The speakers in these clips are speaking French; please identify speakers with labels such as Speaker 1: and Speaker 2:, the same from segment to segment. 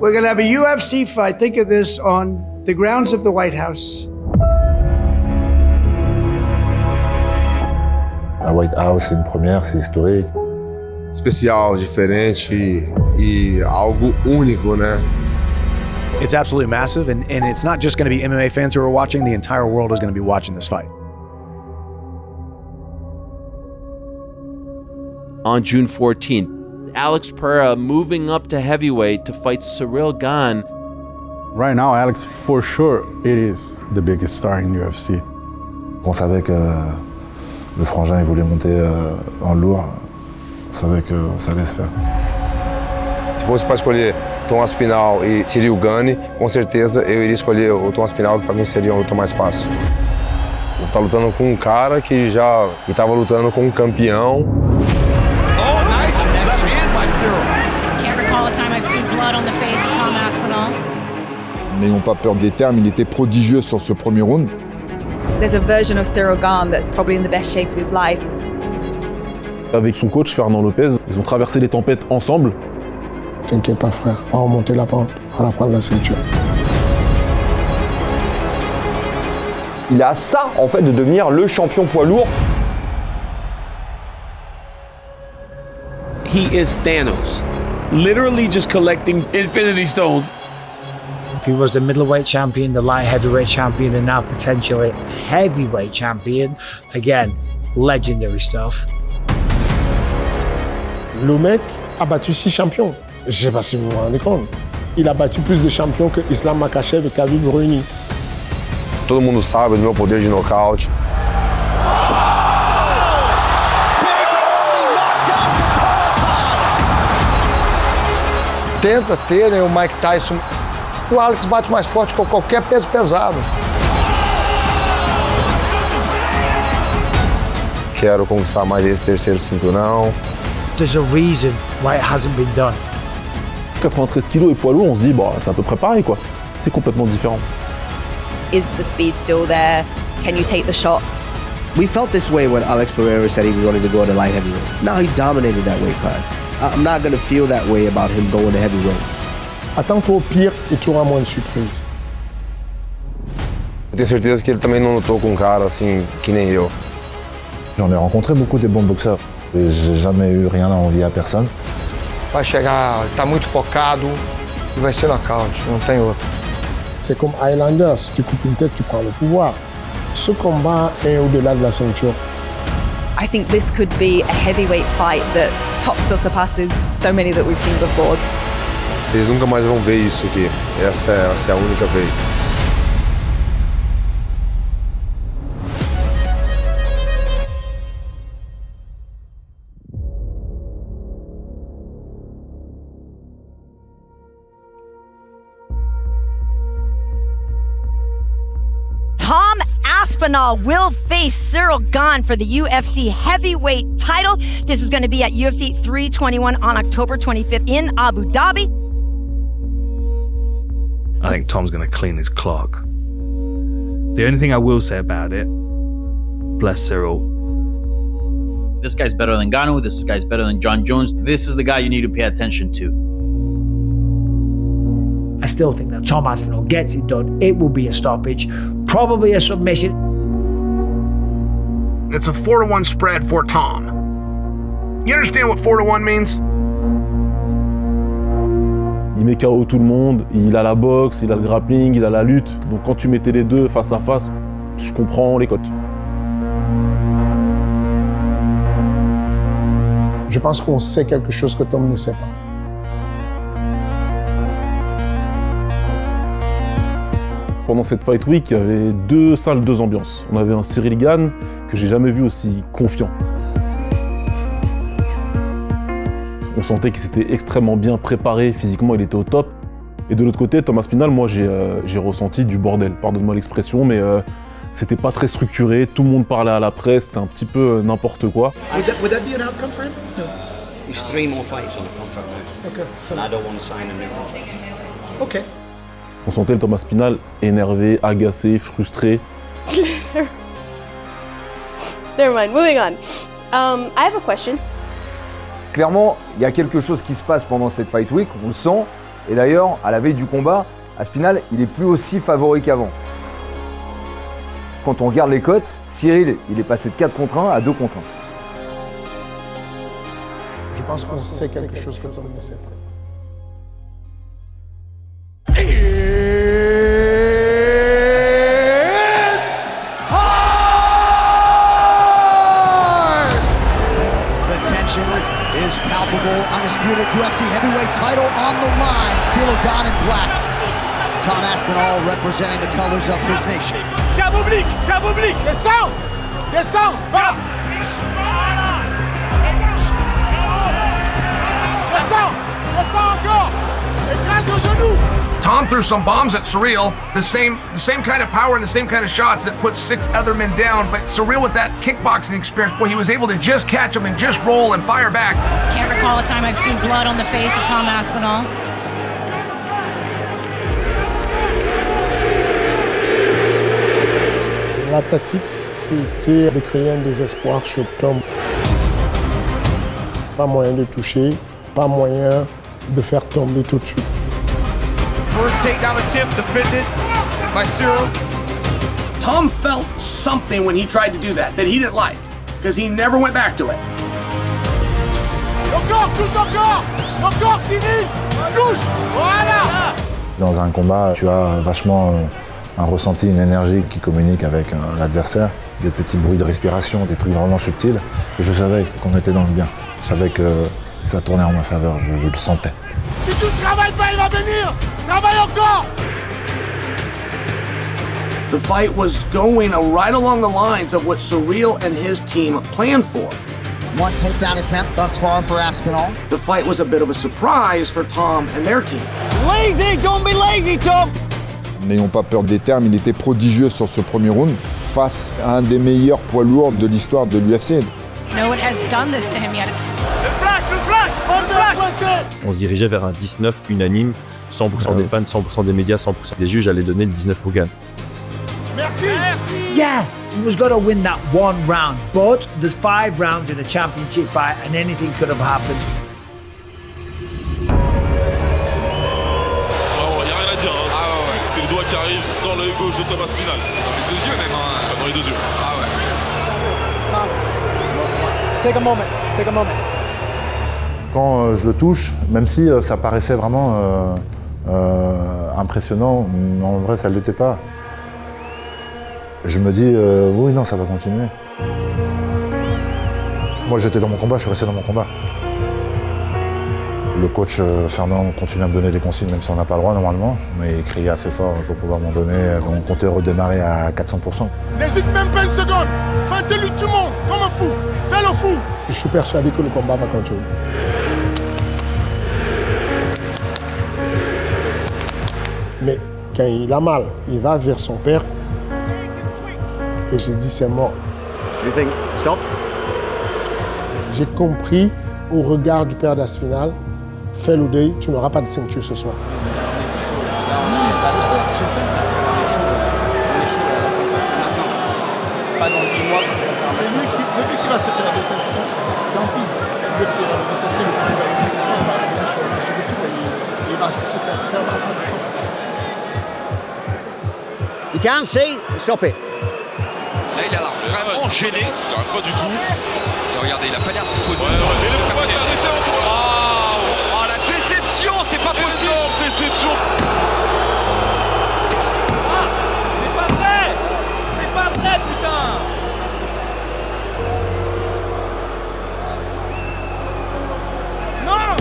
Speaker 1: We're going to have a UFC fight. Think of this on the grounds of the White House.
Speaker 2: A White House, c'est une première, c'est historique.
Speaker 3: Especial, diferente e algo único, né?
Speaker 4: It's absolutely massive, and it's not just going to be MMA fans who are watching. The entire world is going to be watching this fight.
Speaker 5: On June 14th, Alex Pereira moving up to heavyweight to fight Ciryl Gane.
Speaker 6: Right now, Alex, for sure, it is the biggest star in UFC.
Speaker 2: On savait que le frangin il voulait monter en lourd. On savait que ça allait se faire.
Speaker 3: Se fosse para escolher Tom Aspinall e Ciryl Gane, com certeza eu iria escolher o Tom Aspinall, que para mim seria uma luta mais fácil. Eu estar lutando com um cara que já estava lutando com um campeão.
Speaker 7: Can't recall a time I've seen blood on the face of Tom Aspinall.
Speaker 8: N'ayons pas peur des termes, il était prodigieux sur ce premier round.
Speaker 9: There's a version of Ciryl Gane that's probably in the best shape of his life.
Speaker 6: Avec son coach Fernand Lopez, ils ont traversé les tempêtes ensemble.
Speaker 10: T'inquiète pas frère, on va remonter la pente, on va prendre la ceinture.
Speaker 11: Il a ça en fait de devenir le champion poids lourd.
Speaker 12: He is Thanos, literally just collecting Infinity Stones.
Speaker 1: He was the middleweight champion, the light heavyweight champion, and now potentially heavyweight champion. Again, legendary stuff.
Speaker 10: Le mec a battu 6 champions. Je sais pas si vous vous rendez compte. Il a battu plus de champions que Islam Makhachev et Khabib réunis.
Speaker 3: Todo mundo sabe do meu poder de nocaute.
Speaker 13: Tenta ter, né, o Mike Tyson. O Alex bate mais forte que qualquer peso pesado.
Speaker 3: Quero conquistar mais esse terceiro cinturão.
Speaker 1: There's a reason why it hasn't been done.
Speaker 6: 93 kilos et poids lourd, on se dit, bon, c'est à peu près pareil, quoi. C'est complètement différent.
Speaker 9: Is the speed still there? Can you take the shot?
Speaker 14: We felt this way when Alex Pereira said he was going to go to light heavyweight. Now he dominated that weight class. I'm not going to feel that way about him going to heavyweight.
Speaker 10: Attends-toi au pire et tu auras moins de surprises.
Speaker 3: Eu tenho certeza que ele também não lutou com um cara assim que nem eu.
Speaker 2: J'en ai rencontré beaucoup de bons boxeurs. Et j'ai jamais eu rien à envier à personne.
Speaker 13: Vai chegar, tá muito focado e vai ser nocaute, não tem outro.
Speaker 10: C'est comme Highlander, si tu coupes une tête, tu prends le pouvoir. Ce combat est au-delà de la ceinture.
Speaker 9: I think this could be a heavyweight fight that tops or surpasses so many that we've seen before.
Speaker 3: Vocês nunca mais vão ver isso aqui. Essa é a única vez.
Speaker 15: Tom Aspinall will face Ciryl Gane for the UFC heavyweight title. This is going to be at UFC 321 on October 25th in Abu Dhabi.
Speaker 16: I think Tom's going to clean his clock. The only thing I will say about it, bless Ciryl.
Speaker 17: This guy's better than Ngannou. This guy's better than John Jones. This is the guy you need to pay attention to.
Speaker 1: I still think that Tom Aspinall gets it done. It will be a stoppage, probably a submission.
Speaker 18: It's a 4-1 spread for Tom. You understand what 4-1 means?
Speaker 6: Il met KO tout le monde, il a la boxe, il a le grappling, il a la lutte. Donc quand tu mettais les deux face à face, je comprends les cotes.
Speaker 10: Je pense qu'on sait quelque chose que Tom ne sait pas.
Speaker 6: Pendant cette Fight Week, il y avait 2 salles, 2 ambiances. On avait un Ciryl Gane que j'ai jamais vu aussi confiant. On sentait qu'il s'était extrêmement bien préparé, physiquement il était au top. Et de l'autre côté, Tom Aspinall, moi j'ai ressenti du bordel, pardonne-moi l'expression, mais c'était pas très structuré, tout le monde parlait à la presse, c'était un petit peu n'importe quoi.
Speaker 19: Would that be an outcome for him? No. He's 3 more fights on the contract now. Okay. So I don't want to sign a new contract.
Speaker 10: Okay.
Speaker 6: On sentait le Tom Aspinall énervé, agacé, frustré.
Speaker 20: Never mind, moving on. I have a question.
Speaker 11: Clairement, il y a quelque chose qui se passe pendant cette Fight Week, on le sent, Et d'ailleurs, à la veille du combat, Aspinall, il est plus aussi favori qu'avant. Quand on regarde les cotes, Cyril, il est passé de 4 contre 1 à 2 contre 1.
Speaker 10: Je pense qu'on sait quelque chose que Tom ne sait pas.
Speaker 21: The tension is palpable. Undisputed UFC heavyweight title on the line. Ciryl Gane in black. Tom Aspinall representing the colors of his nation.
Speaker 12: Jab oblique, jab oblique.
Speaker 10: Descends, descends, bas. Descends, descends encore. Écrase au genou.
Speaker 18: Tom threw some bombs at Ciryl, the same kind of power and the same kind of shots that put 6 other men down. But Ciryl, with that kickboxing experience, boy, he was able to just catch him and just roll and fire back.
Speaker 7: Can't recall a time I've seen blood on the face of Tom Aspinall.
Speaker 10: La tactique, c'était de créer un désespoir chez Tom. Pas moyen de toucher, pas moyen de faire tomber tout de suite.
Speaker 12: First takedown attempt defended by Ciryl.
Speaker 18: Tom felt something when he tried to do that he didn't like, because he never went back to it.
Speaker 10: Le corps, touche le corps. Le corps, Cyril, touche. Voilà.
Speaker 2: Dans un combat, tu as vachement un ressenti, une énergie qui communique avec l'adversaire, des petits bruits de respiration, des trucs vraiment subtils. Et je savais qu'on était dans le bien. Je savais que ça tournait en ma faveur, je le sentais.
Speaker 10: Si tu ne travailles pas, il va venir. Travaille encore.
Speaker 18: The fight was going right along the lines of what Ciryl and his team planned for.
Speaker 21: One takedown attempt thus far for Aspinall.
Speaker 18: The fight was a bit of a surprise for Tom and their team.
Speaker 21: Lazy, don't be lazy, Tom.
Speaker 8: N'ayons pas peur des termes, il était prodigieux sur ce premier round face à un des meilleurs poids lourds de l'histoire de l'UFC.
Speaker 7: No one has done this to him yet.
Speaker 22: On se dirigeait vers un 19 unanime, 100% des fans, 100% des médias, 100% des juges allaient donner le 19 au Gane.
Speaker 10: Merci.
Speaker 1: Yeah, he was going to win that one round, but there's 5 rounds in a championship fight and anything could have happened.
Speaker 23: C'est le doigt qui arrive dans l'œil gauche de Tom Aspinall. Dans les 2 yeux même. Dans les 2 yeux. Ah ouais.
Speaker 21: Take a moment. Take a moment.
Speaker 2: Quand je le touche, même si ça paraissait vraiment impressionnant, en vrai ça ne l'était pas. Je me dis, oui, non, ça va continuer. Moi j'étais dans mon combat, je suis resté dans mon combat. Le coach Fernand continue à me donner des consignes, même si on n'a pas le droit normalement, mais il criait assez fort pour pouvoir m'en donner. On comptait redémarrer à 400%.
Speaker 10: N'hésite même pas une seconde. Fais-le tout le monde, comme un fou. Fais le fou. Je suis persuadé que le combat va continuer. Mais quand il a mal, il va vers son père. Et j'ai dit, c'est mort. J'ai compris au regard du père d'Aspinall, fais le deuil, tu n'auras pas de ceinture ce soir. Je sais.
Speaker 21: C'est pas dans 8 mois que tu vas faire.
Speaker 10: C'est lui qui va se faire détester. Tant pis, l'UFC va le détester, le public va le détester, on va le chômage, il va se faire battre.
Speaker 21: You can't see, stop it.
Speaker 23: Là, il a l'air vraiment gêné. Il n'arrive pas du tout. Et regardez, il n'a pas l'air disposé. Et le combat est arrêté, Antoine. Oh, la déception, c'est pas possible. Énorme déception.
Speaker 12: C'est pas vrai. C'est pas vrai, putain. Non.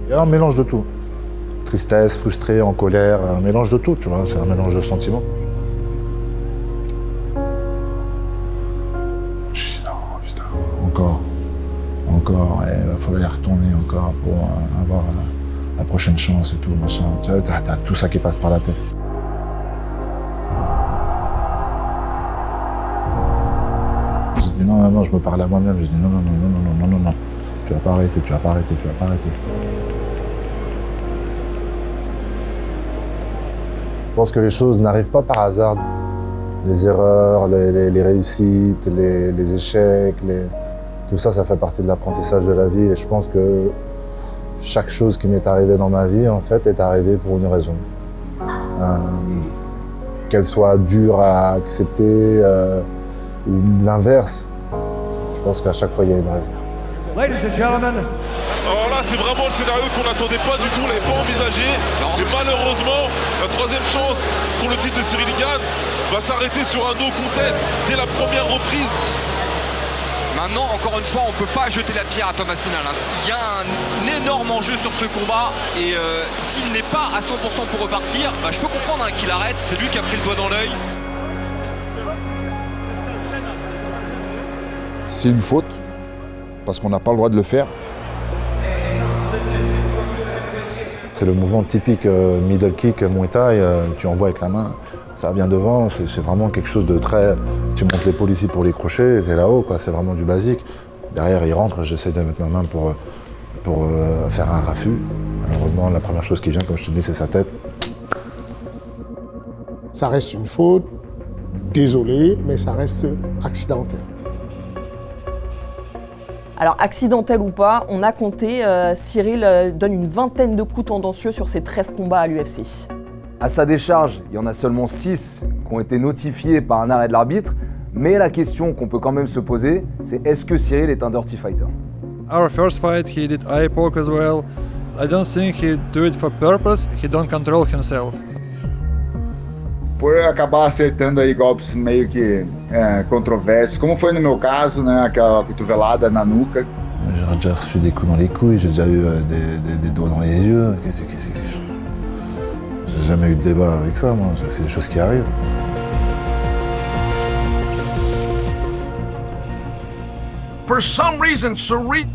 Speaker 2: Il y a un mélange de tout. Tristesse, frustré, en colère, un mélange de tout, tu vois, c'est un mélange de sentiments. Non, putain, encore, il va falloir y retourner encore pour avoir la prochaine chance et tout, machin. Tu vois, t'as tout ça qui passe par la tête. Je dis non, je me parle à moi-même, je dis non, tu vas pas arrêter. Je pense que les choses n'arrivent pas par hasard. Les erreurs, les réussites, les échecs, tout ça, ça fait partie de l'apprentissage de la vie. Et je pense que chaque chose qui m'est arrivée dans ma vie, en fait, est arrivée pour une raison. Qu'elle soit dure à accepter ou l'inverse, je pense qu'à chaque fois, il y a une raison.
Speaker 21: Ladies and gentlemen.
Speaker 4: Alors là, c'est vraiment le scénario qu'on n'attendait pas du tout, on l'avait pas envisagé. Et malheureusement, la troisième chance pour le titre de Cyril Gane va s'arrêter sur un no contest dès la première reprise.
Speaker 23: Maintenant, encore une fois, on ne peut pas jeter la pierre à Thomas Aspinall. Il y a un énorme enjeu sur ce combat et s'il n'est pas à 100% pour repartir, je peux comprendre qu'il arrête. C'est lui qui a pris le doigt dans l'œil.
Speaker 8: C'est une faute, parce qu'on n'a pas le droit de le faire.
Speaker 2: C'est le mouvement typique middle kick, Muay Thai, tu envoies avec la main, ça vient devant, c'est vraiment quelque chose de très... Tu montes l'épaule ici pour les crochets, et là-haut, quoi, c'est vraiment du basique. Derrière, il rentre, j'essaie de mettre ma main pour faire un raffut. Malheureusement, la première chose qui vient, comme je te dis, c'est sa tête.
Speaker 10: Ça reste une faute, désolé, mais ça reste accidentel.
Speaker 5: Alors, accidentel ou pas, on a compté, Cyril donne une vingtaine de coups tendancieux sur ses 13 combats à l'UFC.
Speaker 14: À sa décharge, il y en a seulement 6 qui ont été notifiés par un arrêt de l'arbitre, mais la question qu'on peut quand même se poser, c'est est-ce que Cyril est un dirty fighter?
Speaker 24: Our first fight, he did eye poke as well. I don't think he do it for purpose, he don't control himself.
Speaker 25: Por acabar acertando aí golpes meio que controversos, como foi no meu caso, né, aquela cotovelada na nuca.
Speaker 2: J'ai déjà reçu des coups dans les couilles, j'ai déjà eu des doigts dans les yeux. J'ai jamais eu de débat avec ça, moi. C'est des choses qui arrivent.
Speaker 18: For some reason, Cyril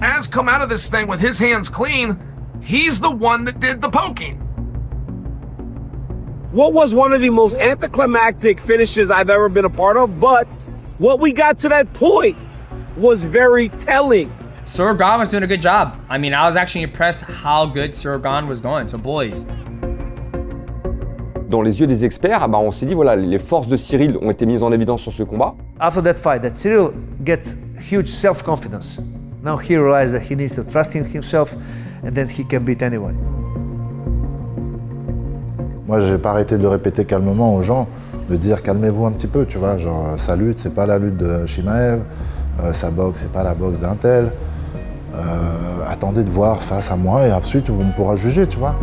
Speaker 18: has come out of this thing with his hands clean. He's the one that did the poking.
Speaker 12: What was one of the most anticlimactic finishes I've ever been a part of, but what we got to that point was very telling.
Speaker 26: Ciryl Gane was doing a good job. I mean, I was actually impressed how good Ciryl Gane was going. So, boys.
Speaker 11: Dans les yeux des experts, on s'est dit, voilà, les forces de Cyril ont été mises en évidence sur ce combat.
Speaker 27: After that fight, that Cyril get huge self-confidence. Now he realized that he needs to trust in himself and then he can beat anyone.
Speaker 2: Moi, j'ai pas arrêté de le répéter calmement aux gens, de dire calmez-vous un petit peu, tu vois, genre sa lutte, c'est pas la lutte de Chimaev, sa boxe, c'est pas la boxe d'un tel. Attendez de voir face à moi et ensuite on pourra juger, tu vois.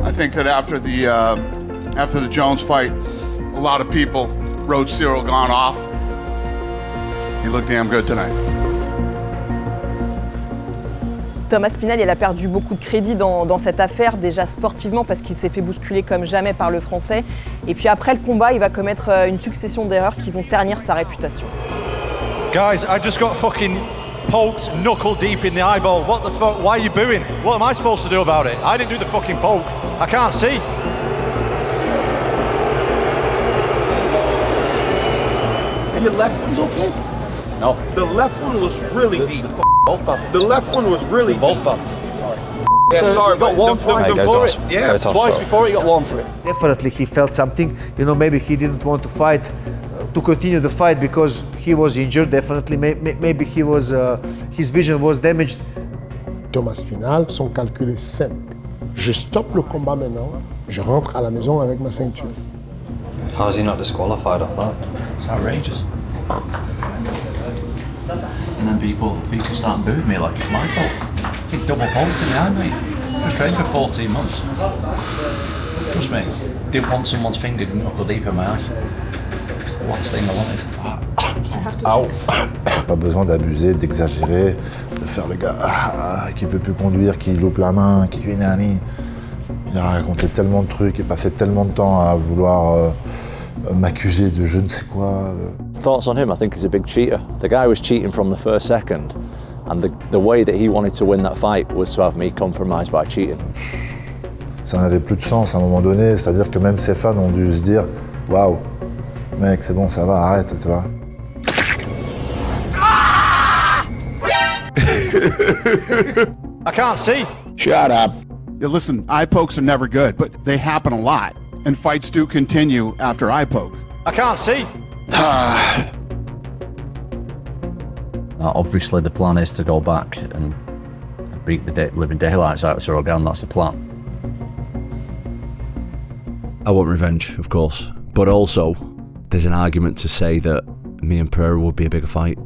Speaker 28: I think that after the Jones fight, a lot of people wrote Ciryl Gane off. He looked damn good tonight.
Speaker 5: Thomas Aspinall, il a perdu beaucoup de crédit dans cette affaire, déjà sportivement parce qu'il s'est fait bousculer comme jamais par le Français. Et puis après le combat, il va commettre une succession d'erreurs qui vont ternir sa réputation.
Speaker 29: Guys, I just got fucking poked knuckle deep in the eyeball. What the fuck? Why are you booing? What am I supposed to do about it? I didn't do the fucking poke. I can't see.
Speaker 12: Your left one's okay? No. The left one was really deep.
Speaker 29: Both of them.
Speaker 12: The left one was really
Speaker 29: Both
Speaker 12: deep.
Speaker 29: of them. Sorry.
Speaker 12: Yeah, sorry,
Speaker 27: got
Speaker 12: but
Speaker 27: one twice.
Speaker 12: before it, yeah,
Speaker 29: Twice before he got one for it.
Speaker 27: Definitely he felt something. You know, maybe he didn't want to fight, to continue the fight because he was injured. Definitely, maybe he was, his vision was damaged.
Speaker 10: Thomas Aspinall, son calcul est simple. Je stoppe le combat maintenant, je rentre à la maison avec ma ceinture.
Speaker 30: How is he not disqualified off that? It's outrageous. And then people start booing me like it's my fault. I double poked in the eye, mate. I was trained for 14 months. Trust me, didn't want someone's finger knuckle deep in my eye. It's the last thing I wanted.
Speaker 2: Pas besoin d'abuser, d'exagérer, de faire le gars qui peut plus conduire, qui loupe la main, qui lui nani. Il a raconté tellement de trucs et passé tellement de temps à vouloir m'accuser de je ne sais quoi.
Speaker 31: Thoughts on him? I think he's a big cheater. The guy was cheating from the first second, and the way that he wanted to win that fight was to have me compromised by cheating.
Speaker 2: Ça n'avait plus de sens à un moment donné, c'est-à-dire que même ses fans ont dû se dire waouh, mec, c'est bon, ça va, arrête, tu vois.
Speaker 29: I can't see.
Speaker 28: Shut up. Yeah, listen, eye pokes are never good, but they happen a lot. And fights do continue after eye pokes.
Speaker 29: I can't see.
Speaker 31: Obviously, the plan is to go back and beat the living daylights out of Ciryl Gane. That's the plan. I want revenge, of course. But also, there's an argument to say that me and Pereira would be a bigger fight.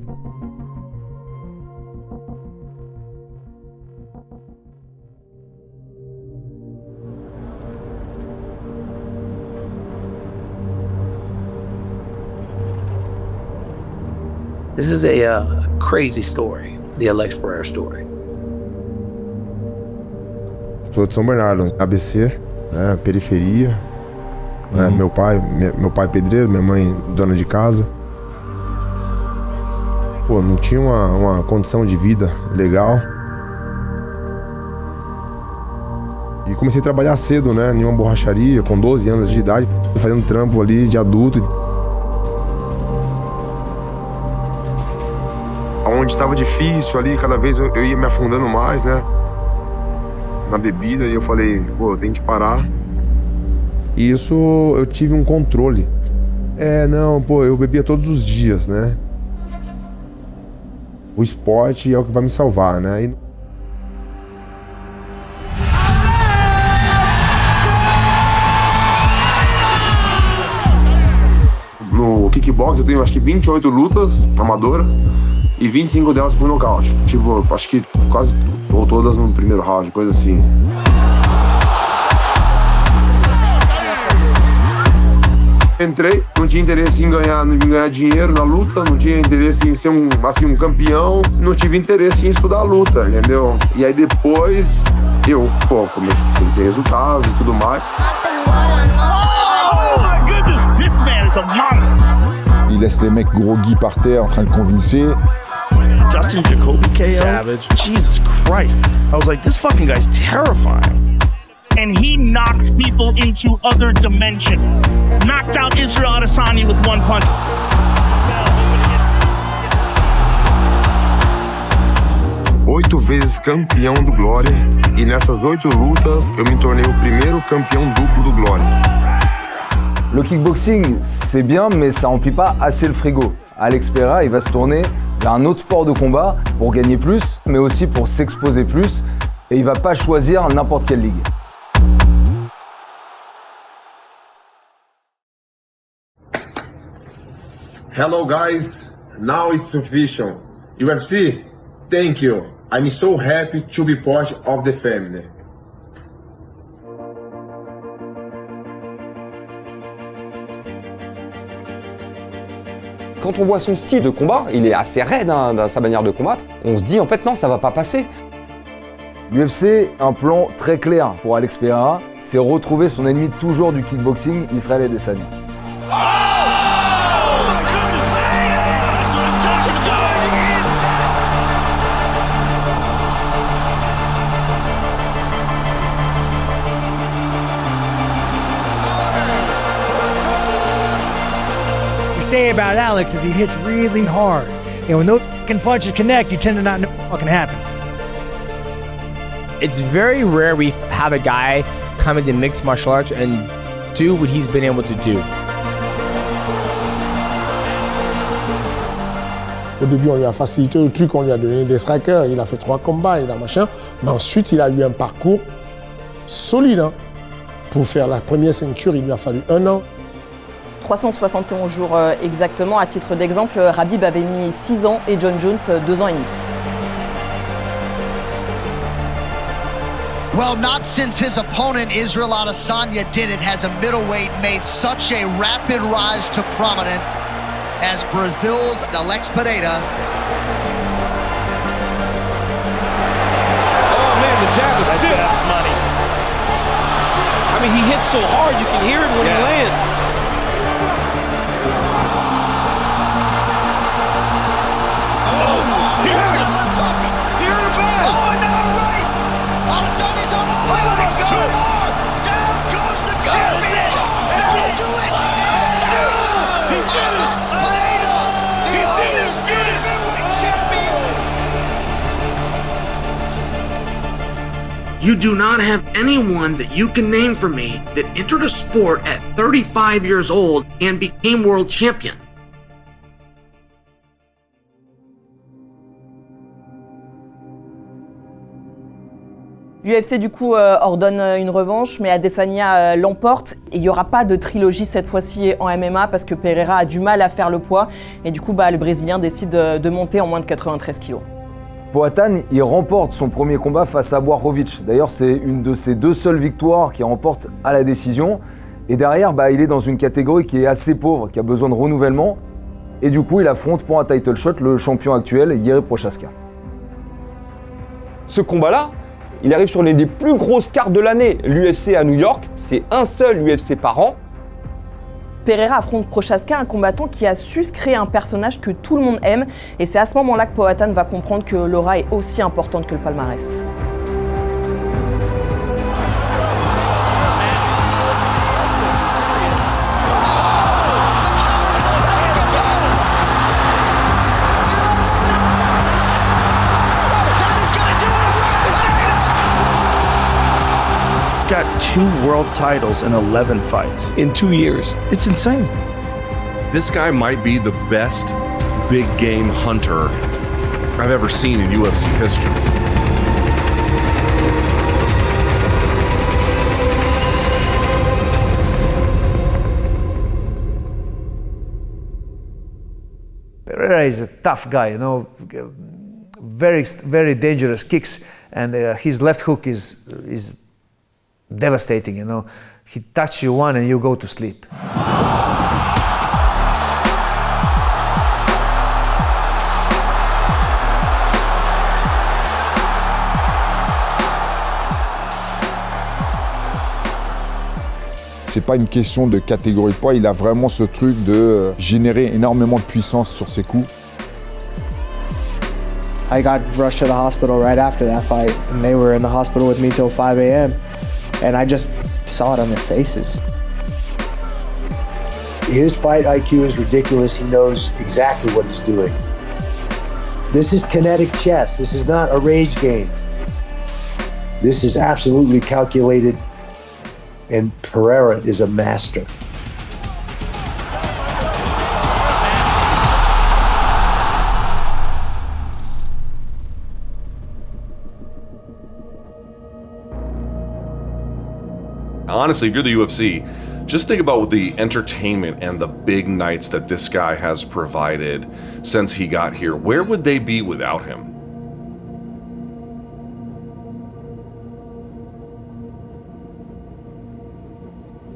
Speaker 3: This is a crazy story, the Alex Pereira story.
Speaker 6: Sou de São Bernardo, ABC, né, periferia. Meu pai pedreiro, minha mãe dona de casa. Pô, não tinha uma condição de vida legal. E comecei a trabalhar cedo, né, em uma borracharia, com 12 anos de idade, fazendo trampo ali de adulto. Onde estava difícil ali, cada vez eu ia me afundando mais, né, na bebida, e eu falei, pô, tem que parar. E isso eu tive um controle. Eu bebia todos os dias, né. O esporte é o que vai me salvar, né. No kickbox eu tenho acho que 28 lutas amadoras e 25 delas por nocaute. Tipo, acho que quase ou todas no primeiro round, coisa assim. Entrei, não tinha interesse em ganhar dinheiro na luta, não tinha interesse em ser um campeão, não tive interesse em estudar a luta, entendeu? E aí depois eu, comecei a ter resultados e tudo mais.
Speaker 8: Il laisse les mecs groggy par terre en train de convulser.
Speaker 7: Justin Jacoby KO. Savage. Jesus Christ. I was like, this fucking guy's terrifying. And he knocked people into other dimension. Knocked out Israel Adesanya with one punch.
Speaker 6: 8 vezes campeão do Glória, e nessas 8 lutas eu me tornei o primeiro campeão duplo do Glória.
Speaker 14: Le kickboxing, c'est bien, mais ça remplit pas assez le frigo. Alex Pereira, il va se tourner vers un autre sport de combat pour gagner plus, mais aussi pour s'exposer plus, et il va pas choisir n'importe quelle ligue.
Speaker 6: Hello guys, now it's official. UFC, thank you. I'm so happy to be part of the family.
Speaker 11: Quand on voit son style de combat, il est assez raide dans sa manière de combattre, on se dit en fait non, ça va pas passer.
Speaker 14: L'UFC, un plan très clair pour Alex Pereira, c'est retrouver son ennemi de toujours du kickboxing, Israel Adesanya.
Speaker 9: Say about Alex is he hits really hard. And when those fucking punches connect, you tend to not know what fucking happened.
Speaker 26: It's very rare we have a guy come into mixed martial arts and do what he's been able to do.
Speaker 10: Au début, on lui a facilité le truc, on lui a donné des strikers, il a fait 3 combats, il a machin. Mais ensuite, il a eu un parcours solide. Hein. Pour faire la première ceinture, il lui a fallu 1 an.
Speaker 5: 371 jours exactement. À titre d'exemple, Khabib avait mis 6 ans et John Jones 2 ans et demi.
Speaker 21: Well, not since his opponent Israel Adesanya did it has a middleweight made such a rapid rise to prominence as Brazil's Alex Pereira.
Speaker 12: Oh man, the jab is stiff. That's money. I mean, he hits so hard you can hear it when he lands.
Speaker 1: You do not have anyone that you can name for me that entered a sport at 35 years old and became world champion.
Speaker 5: L'UFC du coup ordonne une revanche, mais Adesanya l'emporte. Et il n'y aura pas de trilogie cette fois-ci en MMA parce que Pereira a du mal à faire le poids. Et du coup, le Brésilien décide de monter en moins de 93 kilos.
Speaker 14: Poatan, il remporte son premier combat face à Błachowicz. D'ailleurs, c'est une de ses 2 seules victoires qu'il remporte à la décision. Et derrière, il est dans une catégorie qui est assez pauvre, qui a besoin de renouvellement. Et du coup, il affronte pour un title shot le champion actuel, Jiří Procházka.
Speaker 11: Ce combat-là, il arrive sur l'une des plus grosses cartes de l'année. L'UFC à New York, c'est un seul UFC par an.
Speaker 5: Pereira affronte Procházka, un combattant qui a su se créer un personnage que tout le monde aime. Et c'est à ce moment-là que Poatan va comprendre que l'aura est aussi importante que le palmarès.
Speaker 29: Got 2 world titles and 11 fights
Speaker 3: in 2 years.
Speaker 29: It's insane.
Speaker 4: This guy might be the best big game hunter I've ever seen in UFC history.
Speaker 27: Pereira is a tough guy, very, very dangerous kicks, and his left hook is devastating, He touches you one and you go to sleep.
Speaker 8: C'est pas une question de catégorie de poids, il a vraiment ce truc de générer énormément de puissance sur ses coups.
Speaker 13: I got rushed to the hospital right after that fight, and they were in the hospital with me till 5 a.m. And I just saw it on their faces.
Speaker 15: His fight IQ is ridiculous. He knows exactly what he's doing. This is kinetic chess. This is not a rage game. This is absolutely calculated, and Pereira is a master.
Speaker 4: Honestly, if you're the UFC, just think about the entertainment and the big nights that this guy has provided since he got here. Where would they be without him?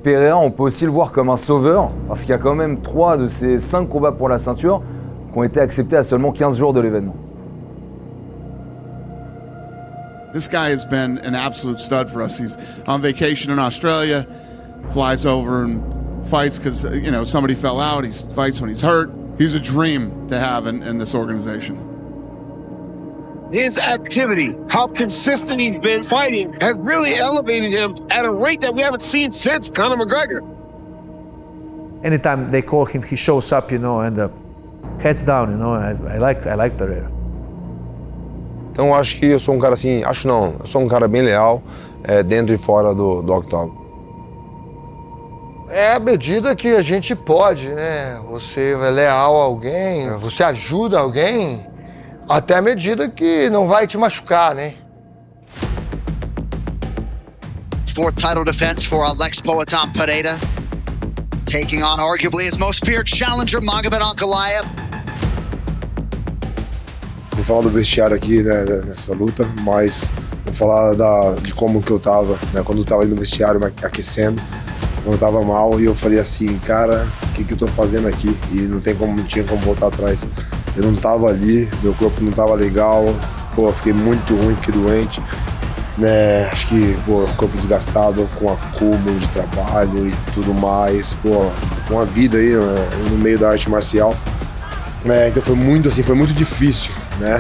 Speaker 14: Pereira, on peut aussi le voir comme un sauveur, parce qu'il y a quand même 3 de ses 5 combats pour la ceinture qui ont été acceptés à seulement 15 jours de l'événement.
Speaker 28: This guy has been an absolute stud for us. He's on vacation in Australia, flies over and fights because, somebody fell out. He fights when he's hurt. He's a dream to have in this organization.
Speaker 12: His activity, how consistent he's been fighting, has really elevated him at a rate that we haven't seen since Conor McGregor.
Speaker 27: Anytime they call him, he shows up, and heads down, I like Pereira.
Speaker 6: Então acho que eu sou cara assim, eu sou cara bem leal dentro e fora do octógono.
Speaker 10: É a medida que a gente pode, né? Você é leal a alguém, você ajuda alguém, até a medida que não vai te machucar, né?
Speaker 21: 4th title defense for Alex Poatan Pereira, taking on arguably his most feared challenger, Magomed Ankalaev.
Speaker 6: Vou falar do vestiário aqui, né, nessa luta, mas vou falar de como que eu tava, né, quando eu tava ali no vestiário aquecendo, quando eu tava mal, e eu falei assim, cara, o que eu tô fazendo aqui? E não tinha como voltar atrás. Eu não tava ali, meu corpo não tava legal, fiquei muito ruim, fiquei doente, né, acho que, corpo desgastado com acúmulo de trabalho e tudo mais, uma vida aí, né, no meio da arte marcial, né, então foi muito difícil, né.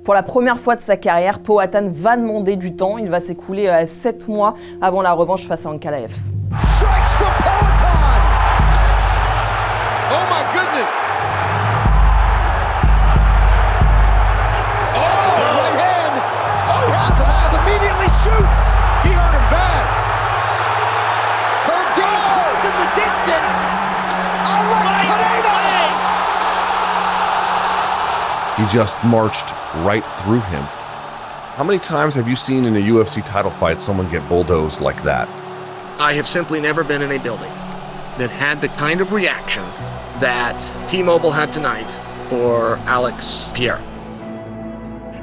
Speaker 5: Pour la première fois de sa carrière, Powhatan va demander du temps. Il va s'écouler 7 mois avant la revanche face à Ankalaev.
Speaker 21: Strikes from Powhatan!
Speaker 12: Oh my goodness!
Speaker 21: Right hand! Ankalaev immediately shoots!
Speaker 12: He hurt him bad!
Speaker 21: Dean pulls in the distance! Alex Pereira!
Speaker 4: He just marched right through him. How many times have you seen in a UFC title fight someone get bulldozed like that?
Speaker 1: I have simply never been in a building that had the kind of reaction that T-Mobile had tonight for Alex Pierre.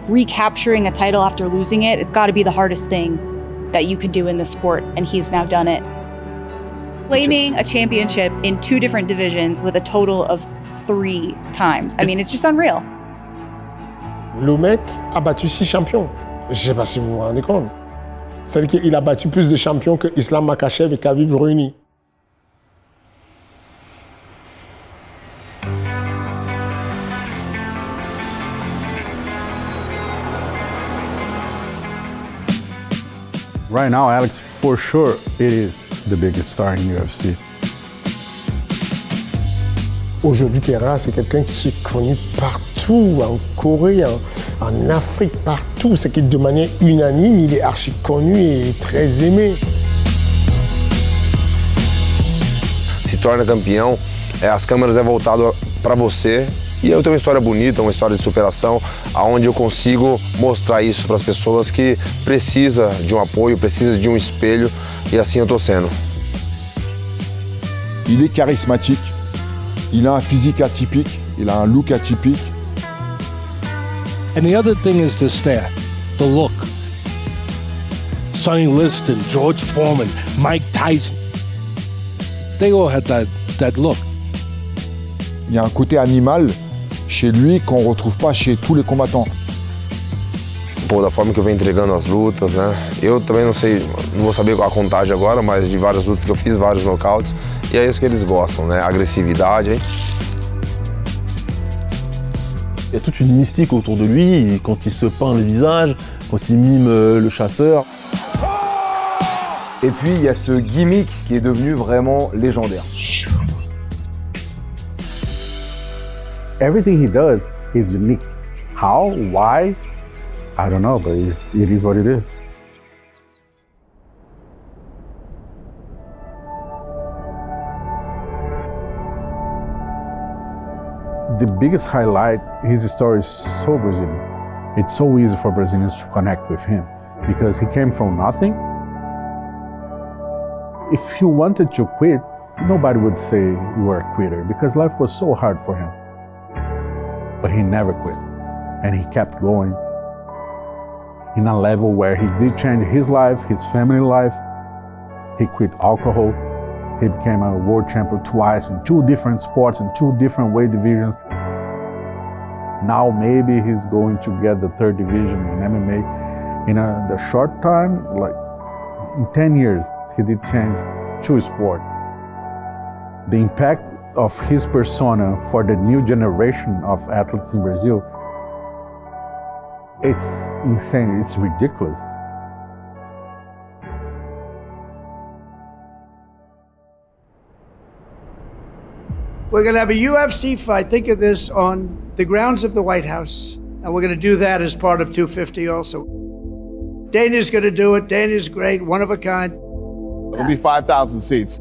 Speaker 2: Recapturing a title after losing it, it's got to be the hardest thing that you could do in this sport, and he's now done it. Claiming a championship in 2 different divisions with a total of 3 times. I mean, it's just unreal.
Speaker 10: Le mec a battu 6 champions. Je ne sais pas si vous vous rendez compte. C'est-à-dire qu'il a battu plus de champions que Islam Makhachev et Khabib réunis.
Speaker 16: Right now, Alex, for sure, it is the biggest star in UFC.
Speaker 10: Aujourd'hui, Pereira, c'est quelqu'un qui est connu partout, en Corée, en Afrique, partout. C'est que de manière unanime, il est archi connu et très aimé.
Speaker 6: Se torna campeão, as câmeras é voltado para você. E eu tenho uma história bonita, uma história de superação, aonde eu consigo mostrar isso para as pessoas que precisa de um apoio, precisa de um espelho, e assim eu tô sendo.
Speaker 8: Il est charismatique, il a un physique atypique, il a un look atypique.
Speaker 7: And the other thing is the stare, the look. Sonny Liston, George Foreman, Mike Tyson. They all had that look.
Speaker 8: Il y a un côté animal chez lui qu'on ne retrouve pas chez tous les combattants.
Speaker 6: Pô, da forma que eu venho entregando as lutas, né? Eu também não sei, não vou saber a contagem agora, mas de várias lutas que eu fiz, vários nocautes. E é isso que eles gostam, né? Agressividade, hein?
Speaker 17: Il y a toute une mystique autour de lui, quand il se peint le visage, quand il mime le chasseur.
Speaker 14: Et puis il y a ce gimmick qui est devenu vraiment légendaire.
Speaker 16: Everything he does is unique. How? Why? I don't know, but it is what it is. The biggest highlight, his story is so Brazilian. It's so easy for Brazilians to connect with him because he came from nothing. If he wanted to quit, nobody would say you were a quitter because life was so hard for him. But he never quit, and he kept going in a level where he did change his life, his family life. He quit alcohol. He became a world champion twice in 2 different sports and 2 different weight divisions. Now maybe he's going to get the 3rd division in MMA. In the short time, like in 10 years, he did change 2 sports. The impact of his persona for the new generation of athletes in Brazil, it's insane, it's ridiculous.
Speaker 9: We're going to have a UFC fight. Think of this on the grounds of the White House. And we're going to do that as part of 250 also. Dana's going to do it. Dana's great, one of a kind.
Speaker 28: It'll be 5,000 seats.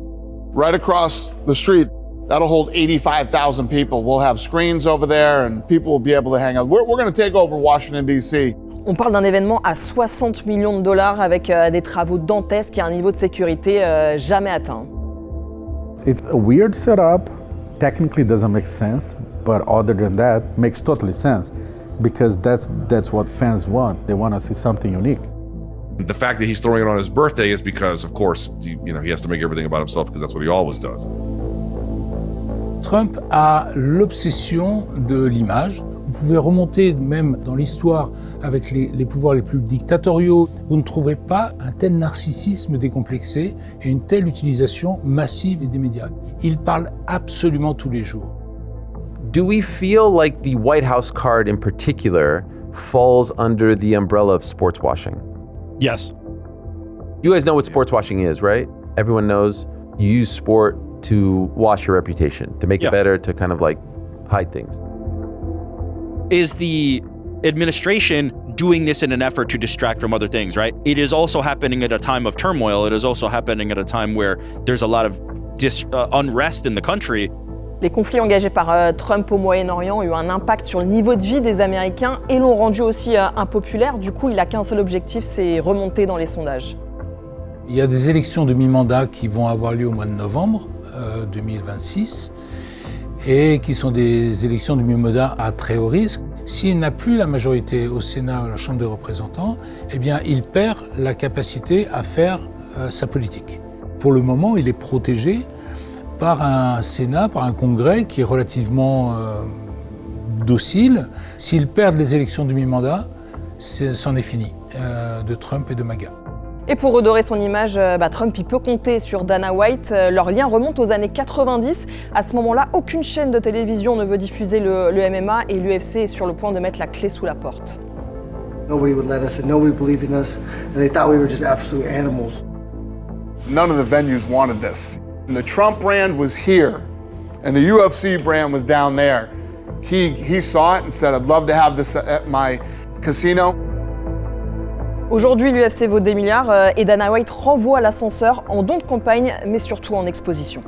Speaker 28: Right across the street, that'll hold 85,000 people. We'll have screens over there and people will be able to hang out. We're going to take over Washington, D.C.
Speaker 5: On parle d'un événement à 60 millions de dollars avec des travaux dantesques et un niveau de sécurité jamais atteint.
Speaker 16: It's a weird setup. Technically doesn't make sense, but other than that, makes totally sense because that's what fans want. They want to see something unique.
Speaker 4: The fact that he's throwing it on his birthday is because, of course, he has to make everything about himself because that's what he always does.
Speaker 18: Trump a l'obsession de l'image. Vous pouvez remonter même dans l'histoire avec les pouvoirs les plus dictatoriaux. Vous ne trouverez pas un tel narcissisme décomplexé et une telle utilisation massive des médias. Il parle absolument tous les jours.
Speaker 19: Do we feel like the White House card in particular
Speaker 3: falls under the umbrella of sports washing.
Speaker 11: Yes.
Speaker 3: You guys know what sports washing is, right? Everyone knows you use sport to wash your reputation, to make it better, to kind of like hide things.
Speaker 11: Is the administration doing this in an effort to distract from other things, right? It is also happening at a time of turmoil. It is also happening at a time where there's a lot of unrest in the country.
Speaker 5: Les conflits engagés par Trump au Moyen-Orient ont eu un impact sur le niveau de vie des Américains et l'ont rendu aussi impopulaire. Du coup, il n'a qu'un seul objectif, c'est remonter dans les sondages.
Speaker 18: Il y a des élections de mi-mandat qui vont avoir lieu au mois de novembre 2026 et qui sont des élections de mi-mandat à très haut risque. S'il n'a plus la majorité au Sénat ou à la Chambre des représentants, eh bien, il perd la capacité à faire sa politique. Pour le moment, il est protégé par un Sénat, par un Congrès qui est relativement docile. S'il perd les élections de mi-mandat, c'en est fini de Trump et de MAGA.
Speaker 5: Et pour redorer son image, Trump il peut compter sur Dana White. Leur lien remonte aux années 90. À ce moment-là, aucune chaîne de télévision ne veut diffuser le MMA et l'UFC est sur le point de mettre la clé sous la porte.
Speaker 19: Nobody would let us and nobody believed in us and they thought we were just absolute animals.
Speaker 28: None of the venues wanted this. And the Trump brand was here and the UFC brand was down there. He saw it and said, I'd love to have this at my casino.
Speaker 5: Aujourd'hui, l'UFC vaut des milliards et Dana White renvoie l'ascenseur en don de campagne, mais surtout en exposition.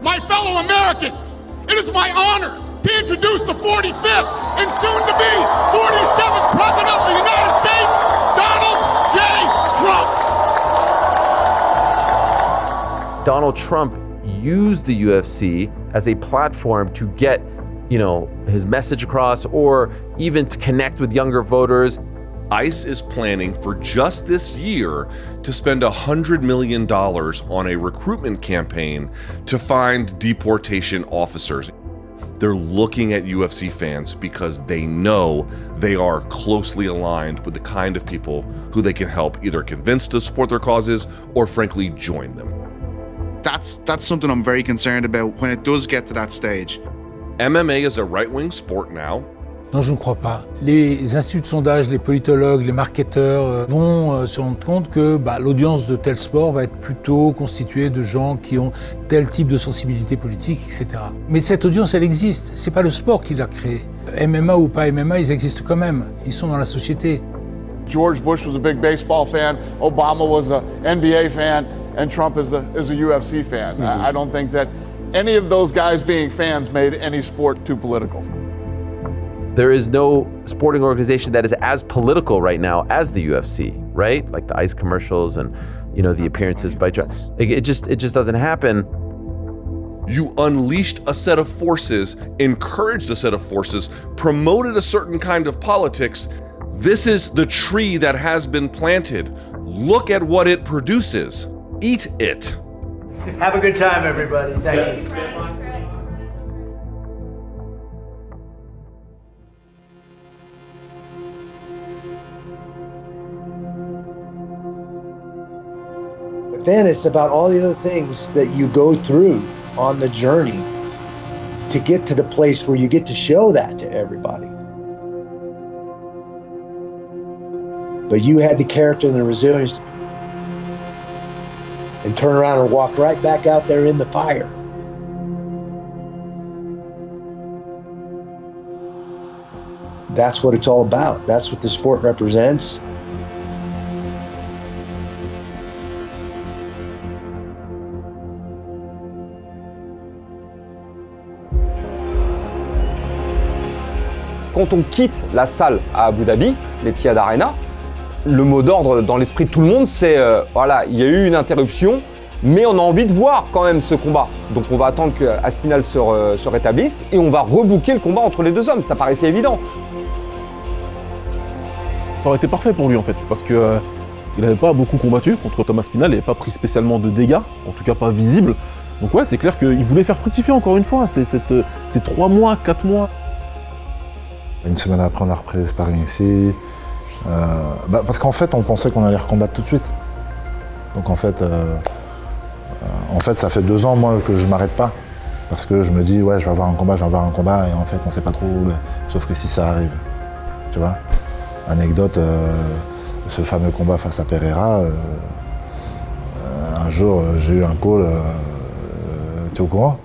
Speaker 28: My fellow Americans, it is my honor to introduce the 45th and soon to be 47th President of the United States, Donald J. Trump.
Speaker 3: Donald Trump used the UFC as a platform to get, his message across or even to connect with younger voters.
Speaker 4: ICE is planning for just this year to spend $100 million on a recruitment campaign to find deportation officers. They're looking at UFC fans because they know they are closely aligned with the kind of people who they can help either convince to support their causes or frankly join them.
Speaker 20: That's something I'm very concerned about when it does get to that stage.
Speaker 4: MMA is a right-wing sport now.
Speaker 18: Non, je ne crois pas. Les instituts de sondage, les politologues, les marketeurs vont se rendre compte que l'audience de tel sport va être plutôt constituée de gens qui ont tel type de sensibilité politique, etc. Mais cette audience, elle existe. C'est pas le sport qui l'a créée. MMA ou pas MMA, ils existent quand même. Ils sont dans la société.
Speaker 28: George Bush was a big baseball fan, Obama was an NBA fan, and Trump is a UFC fan. I don't think that any of those guys being fans made any sport too political.
Speaker 3: There is no sporting organization that is as political right now as the UFC, right? Like the ICE commercials and, the appearances by Trump. It just doesn't happen.
Speaker 4: You unleashed a set of forces, encouraged a set of forces, promoted a certain kind of politics. This is the tree that has been planted. Look at what it produces. Eat it.
Speaker 19: Have a good time, everybody. Thank you.
Speaker 15: Then it's about all the other things that you go through on the journey to get to the place where you get to show that to everybody. But you had the character and the resilience and turn around and walk right back out there in the fire. That's what it's all about. That's what the sport represents.
Speaker 22: Quand on quitte la salle à Abu Dhabi, l'Etihad Arena, le mot d'ordre dans l'esprit de tout le monde, c'est il y a eu une interruption, mais on a envie de voir quand même ce combat. Donc on va attendre que Aspinall se rétablisse et on va rebooker le combat entre les deux hommes. Ça paraissait évident.
Speaker 17: Ça aurait été parfait pour lui en fait, parce que il n'avait pas beaucoup combattu contre Thomas Aspinall, il n'avait pas pris spécialement de dégâts, en tout cas pas visibles. Donc ouais, c'est clair qu'il voulait faire fructifier encore une fois ces 3 mois, 4 mois.
Speaker 8: Une semaine après, on a repris les sparring ici. Parce qu'en fait, on pensait qu'on allait recombattre tout de suite. Donc en fait, ça fait 2 ans, moi, que je m'arrête pas. Parce que je me dis, ouais, je vais avoir un combat, et en fait, on sait pas trop. Sauf que si ça arrive, tu vois. Anecdote, ce fameux combat face à Pereira, un jour j'ai eu un call, t'es au courant?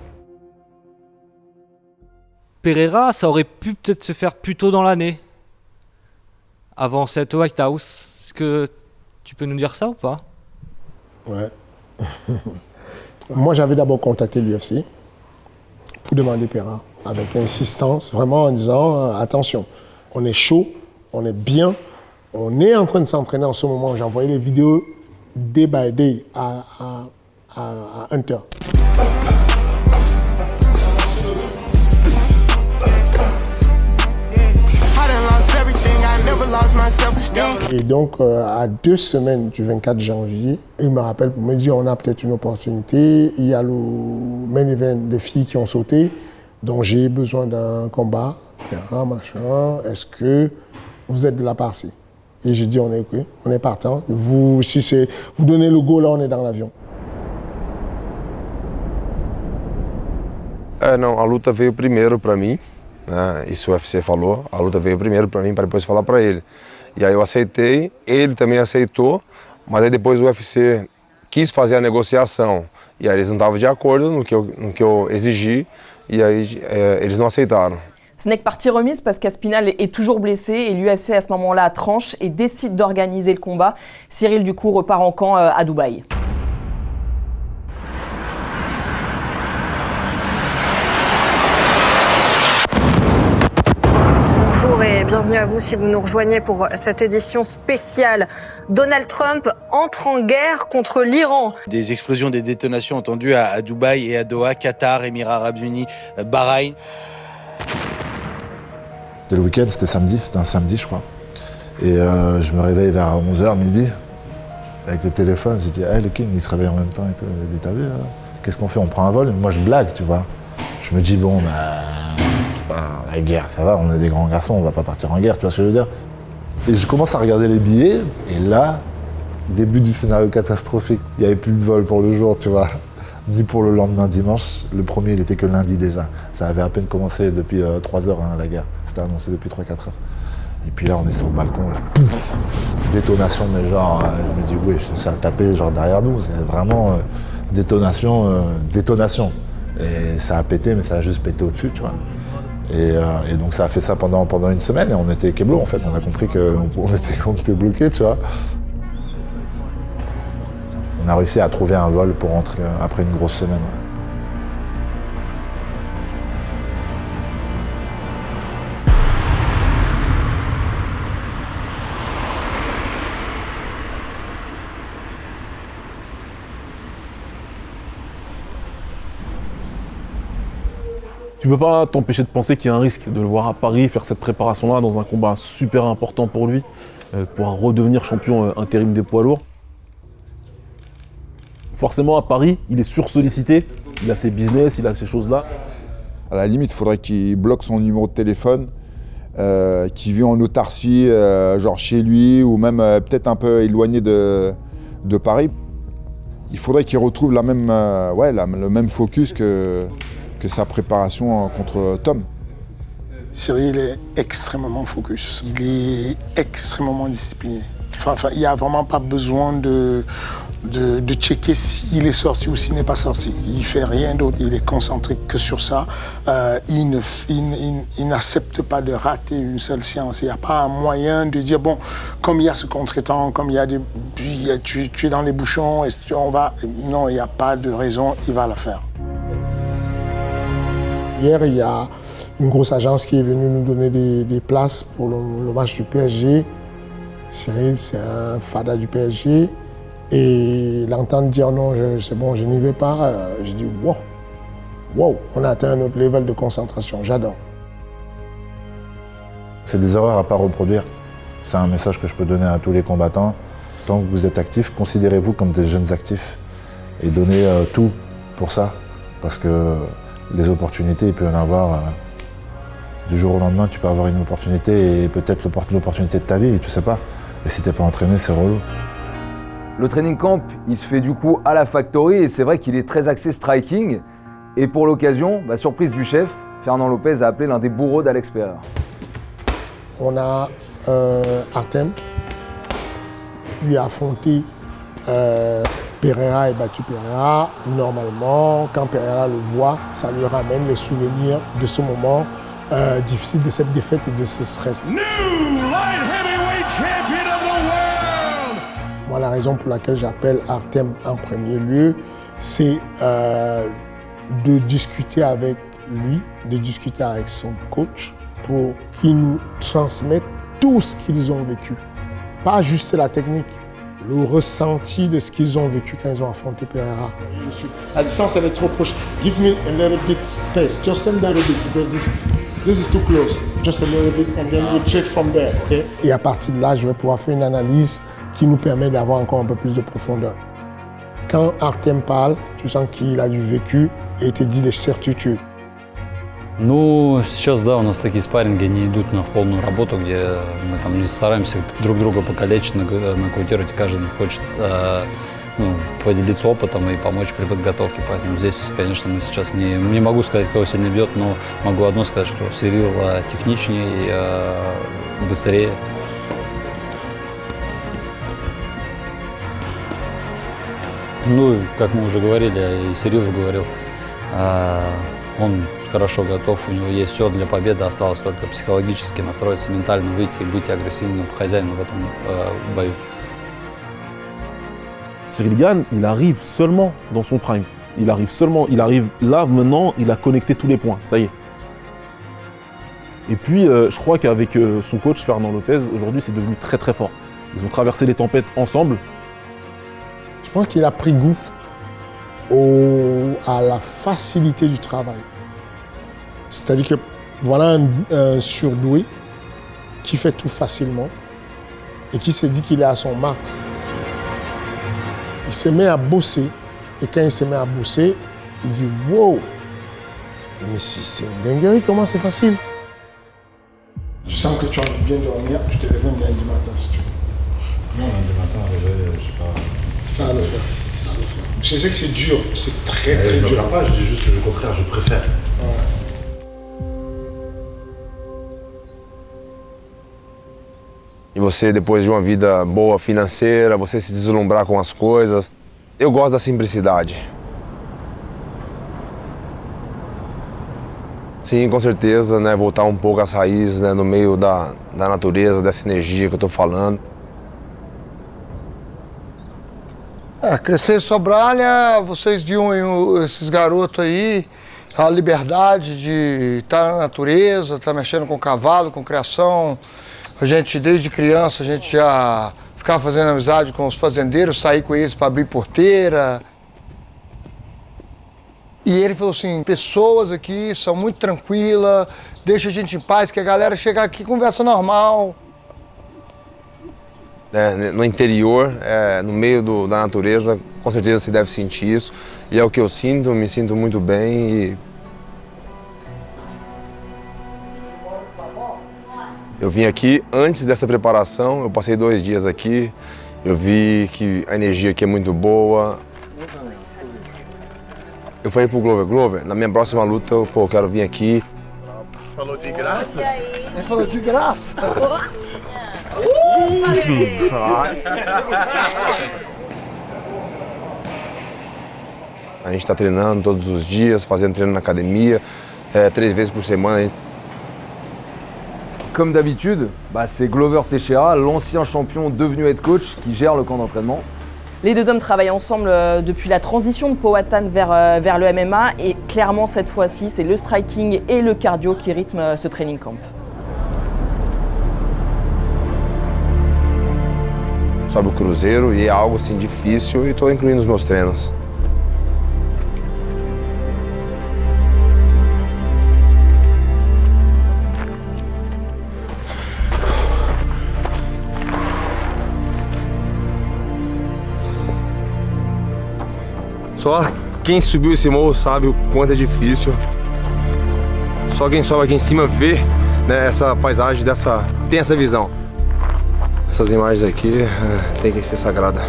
Speaker 12: Pereira, ça aurait pu peut-être se faire plus tôt dans l'année, avant cette White House. Est-ce que tu peux nous dire ça ou pas?
Speaker 10: Ouais. Moi, j'avais d'abord contacté l'UFC pour demander Pereira, avec insistance, vraiment en disant attention, on est chaud, on est bien, on est en train de s'entraîner en ce moment. J'ai envoyé les vidéos day by day à Hunter. Et donc, à 2 semaines du 24 janvier, il me rappelle pour me dire on a peut-être une opportunité. Il y a le main event des filles qui ont sauté, donc j'ai besoin d'un combat. Machin. Est-ce que vous êtes de la partie? Et j'ai dit on est OK, on est partant. Vous donnez le go, là on est dans l'avion.
Speaker 6: Não, a luta veio primeiro para mim, né? Isso o UFC falou. A luta veio primeiro para mim para depois falar para ele. E aí eu aceitei, ele também aceitou, mas aí depois o UFC quis fazer a negociação. E aí eles não estavam de acordo no que eu exigi, e aí eles não aceitaram.
Speaker 5: Ce n'est que partie remise parce qu'Aspinall est toujours blessé et l'UFC à ce moment-là tranche et décide d'organiser le combat. Cyril du coup repart en camp à Dubaï.
Speaker 13: Bonjour et bienvenue à vous si vous nous rejoignez pour cette édition spéciale. Donald Trump entre en guerre contre l'Iran.
Speaker 21: Des explosions, des détonations entendues à Dubaï et à Doha, Qatar, Émirats Arabes Unis, Bahreïn.
Speaker 8: C'était le week-end, c'était un samedi je crois. Et je me réveille vers 11h, midi, avec le téléphone, j'ai dit hey, le King il se réveille en même temps et tout. J'ai dit t'as vu, qu'est-ce qu'on fait? On prend un vol? Moi je blague, tu vois. Je me dis bon bah, la guerre, ça va, on est des grands garçons, on va pas partir en guerre, tu vois ce que je veux dire? Et je commence à regarder les billets, et là, début du scénario catastrophique, il n'y avait plus de vol pour le jour, tu vois. Ni pour le lendemain dimanche, le premier il était que lundi déjà. Ça avait à peine commencé depuis 3 heures la guerre, c'était annoncé depuis 3-4 heures. Et puis là on est sur le balcon, là, pouf, détonation, mais genre, je me dis oui, ça a tapé genre derrière nous, c'est vraiment détonation. Et ça a pété, mais ça a juste pété au-dessus, tu vois. Et donc ça a fait ça pendant une semaine et on était keblo en fait, on a compris qu'on était bloqué, tu vois. On a réussi à trouver un vol pour rentrer après une grosse semaine. Ouais.
Speaker 17: Tu peux pas t'empêcher de penser qu'il y a un risque de le voir à Paris faire cette préparation-là dans un combat super important pour lui, pour redevenir champion intérim des poids lourds. Forcément, à Paris, il est sursollicité, il a ses business, il a ces choses-là.
Speaker 23: À la limite, il faudrait qu'il bloque son numéro de téléphone, qu'il vit en autarcie, genre chez lui, ou même peut-être un peu éloigné de Paris. Il faudrait qu'il retrouve le même focus que sa préparation contre Tom.
Speaker 10: Cyril est extrêmement focus, il est extrêmement discipliné. Enfin, il n'y a vraiment pas besoin de checker s'il est sorti ou s'il n'est pas sorti. Il ne fait rien d'autre, il est concentré que sur ça. Il n'accepte pas de rater une seule séance. Il n'y a pas un moyen de dire, bon, comme il y a ce contretemps, comme il y a tu es dans les bouchons, on va... Non, il n'y a pas de raison, il va la faire. Hier, il y a une grosse agence qui est venue nous donner des places pour le match du PSG. Cyril, c'est un fada du PSG. Et l'entendre dire non, c'est bon, je n'y vais pas, j'ai dit wow, on a atteint un autre level de concentration, j'adore.
Speaker 8: C'est des erreurs à ne pas reproduire. C'est un message que je peux donner à tous les combattants. Tant que vous êtes actifs, considérez-vous comme des jeunes actifs et donnez tout pour ça. Parce que les opportunités, il peut y en avoir du jour au lendemain, tu peux avoir une opportunité et peut-être l'opportunité de ta vie, tu sais pas. Et si t'es pas entraîné, c'est relou.
Speaker 14: Le training camp, il se fait du coup à la Factory et c'est vrai qu'il est très axé striking. Et pour l'occasion, surprise du chef, Fernand Lopez a appelé l'un des bourreaux d'Alex Pereira.
Speaker 10: On a Artem, lui a affronté Pereira et battu Pereira. Normalement, quand Pereira le voit, ça lui ramène les souvenirs de ce moment difficile, de cette défaite et de ce stress. Moi, la raison pour laquelle j'appelle Artem en premier lieu, c'est de discuter avec lui, de discuter avec son coach pour qu'il nous transmette tout ce qu'ils ont vécu. Pas juste la technique, le ressenti de ce qu'ils ont vécu quand ils ont affronté Pereira. La distance, elle est trop proche. Give me a little bit space. Just send that a bit because this is too close. Just a little bit and then we check from there. Okay? Et à partir de là, je vais pouvoir faire une analyse qui nous permet d'avoir encore un peu plus de profondeur. Quand Artem parle, tu sens qu'il a du vécu et il te dit des certitudes.
Speaker 1: Ну, сейчас, да, у нас такие спарринги, они идут в полную работу, где мы там стараемся друг друга покалечить, нокаутировать, каждый хочет поделиться опытом и помочь при подготовке. Поэтому здесь, конечно, мы сейчас не могу сказать, кто сильно бьет, но могу одно сказать, что Сирил техничнее и быстрее. Ну, как мы уже говорили, и Сирил говорил, он хорошо готов, у него есть все для победы, осталось только психологически настроиться, ментально выйти и быть агрессивным хозяином в этом бою.
Speaker 17: Cyril Gane, il arrive seulement dans son prime. Il arrive là, maintenant, il a connecté tous les points, ça y est. Et puis, je crois qu'avec son coach Fernand Lopez, aujourd'hui, c'est devenu très très fort. Ils ont traversé les tempêtes ensemble.
Speaker 10: Je pense qu'il a pris goût à la facilité du travail. C'est-à-dire que voilà un surdoué qui fait tout facilement et qui se dit qu'il est à son max. Il se met à bosser et quand il se met à bosser, il dit « Wow, mais si c'est une dinguerie, comment c'est facile ?» Tu sens que tu as envie de bien dormir, tu te lèves même lundi matin si tu veux.
Speaker 8: Non, lundi matin, je sais pas.
Speaker 10: Ça va le faire, ça va le faire. Je sais que c'est dur, c'est très très dur.
Speaker 8: Je ne me plains pas, je dis juste que au contraire, je préfère.
Speaker 10: Ouais.
Speaker 6: E você, depois de uma vida boa financeira, você se deslumbrar com as coisas. Eu gosto da simplicidade. Sim, com certeza, né, voltar um pouco às raízes, né, no meio da natureza, dessa energia que eu estou falando.
Speaker 10: Crescer em Sobralha, vocês viam esses garotos aí, a liberdade de estar na natureza, estar mexendo com cavalo, com criação. A gente, desde criança, a gente já ficava fazendo amizade com os fazendeiros, sair com eles para abrir porteira. E ele falou assim, pessoas aqui são muito tranquilas, deixa a gente em paz, que a galera chega aqui e conversa normal.
Speaker 6: No interior, no meio da natureza, com certeza se deve sentir isso. E é o que eu sinto, me sinto muito bem. E eu vim aqui antes dessa preparação, eu passei 2 dias aqui, eu vi que a energia aqui é muito boa. Eu falei pro Glover, na minha próxima luta, eu quero vir aqui.
Speaker 10: Falou de graça? Ele falou de graça.
Speaker 6: A gente está treinando todos os dias, fazendo treino na academia, 3 vezes por semana.
Speaker 14: Comme d'habitude, c'est Glover Teixeira, l'ancien champion devenu head coach, qui gère le camp d'entraînement.
Speaker 5: Les deux hommes travaillent ensemble depuis la transition de Powhatan vers le MMA et clairement cette fois-ci, c'est le striking et le cardio qui rythment ce training camp.
Speaker 6: Sobe o cruzeiro e é algo assim difícil e estou incluindo nos meus treinos. Só quem subiu esse morro sabe o quanto é difícil. Só quem sobe aqui em cima vê, né, essa paisagem, tem essa visão. Essas imagens aqui tem que ser sagrada.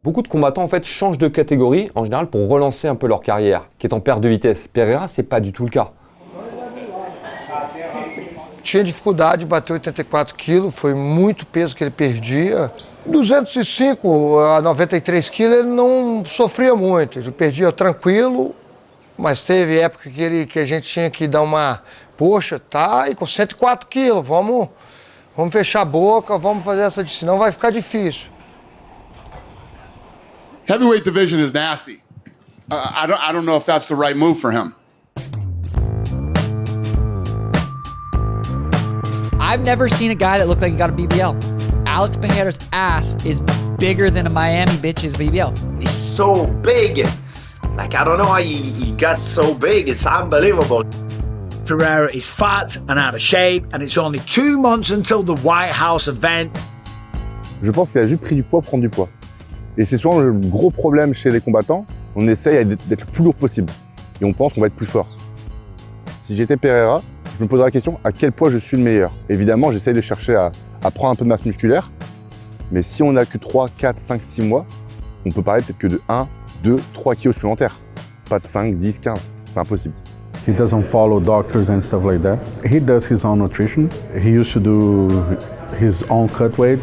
Speaker 22: Beaucoup de combattants en fait changent de catégorie en général pour relancer un peu leur carrière, qui est en perte de vitesse. Pereira, c'est pas du tout le cas.
Speaker 2: tinha dificuldade de bater 84 quilos, foi muito peso que ele perdia. 205 a 93 quilos ele não sofria muito, ele perdia tranquilo, mas teve época que a gente tinha que dar uma, poxa, tá aí com 104 quilos, vamos fechar a boca, vamos fazer essa, senão vai ficar difícil.
Speaker 28: Heavyweight division is nasty. I don't know if that's the right move for him.
Speaker 7: I've never seen a guy that looked like he got a BBL. Alex Pereira's ass is bigger than a Miami bitch's BBL.
Speaker 9: He's so big. Like, I don't know how he got so big. It's unbelievable.
Speaker 16: Pereira is fat and out of shape, and it's only 2 months until the White House event.
Speaker 24: Je pense qu'il a juste pris du poids pour prendre du poids. Et c'est souvent le gros problème chez les combattants. On essaye d'être le plus lourd possible. Et on pense qu'on va être plus fort. Si j'étais Pereira, je me poserais la question à quel poids je suis le meilleur. Évidemment, j'essaye de chercher à prendre un peu de masse musculaire. Mais si on n'a que 3, 4, 5, 6 mois, on peut parler peut-être que de 1, 2, 3 kilos supplémentaires. Pas de 5, 10, 15. C'est impossible.
Speaker 25: He doesn't follow doctors and stuff like that. He does his own nutrition. He used to do his own cut weight.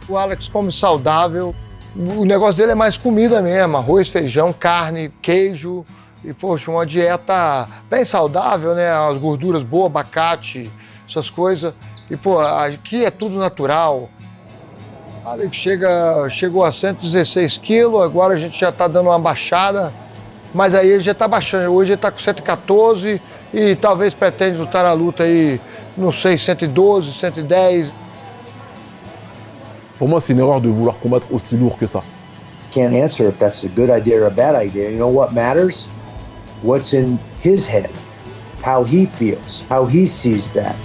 Speaker 2: O Alex come saudável. O negócio dele é mais comida mesmo, arroz, feijão, carne, queijo e, poxa, uma dieta bem saudável, né? As gorduras boas, abacate, essas coisas. E, pô, aqui é tudo natural. Alex chegou a 116 quilos, agora a gente já tá dando uma baixada, mas aí ele já tá baixando. Hoje ele tá com 114 e talvez pretende lutar na luta aí, não sei, 112, 110.
Speaker 17: Pour moi, c'est une erreur de vouloir combattre aussi lourd que ça.
Speaker 15: Can't answer if that's a good idea or a bad idea. You know what matters? What's in his head, how he feels, how he sees that.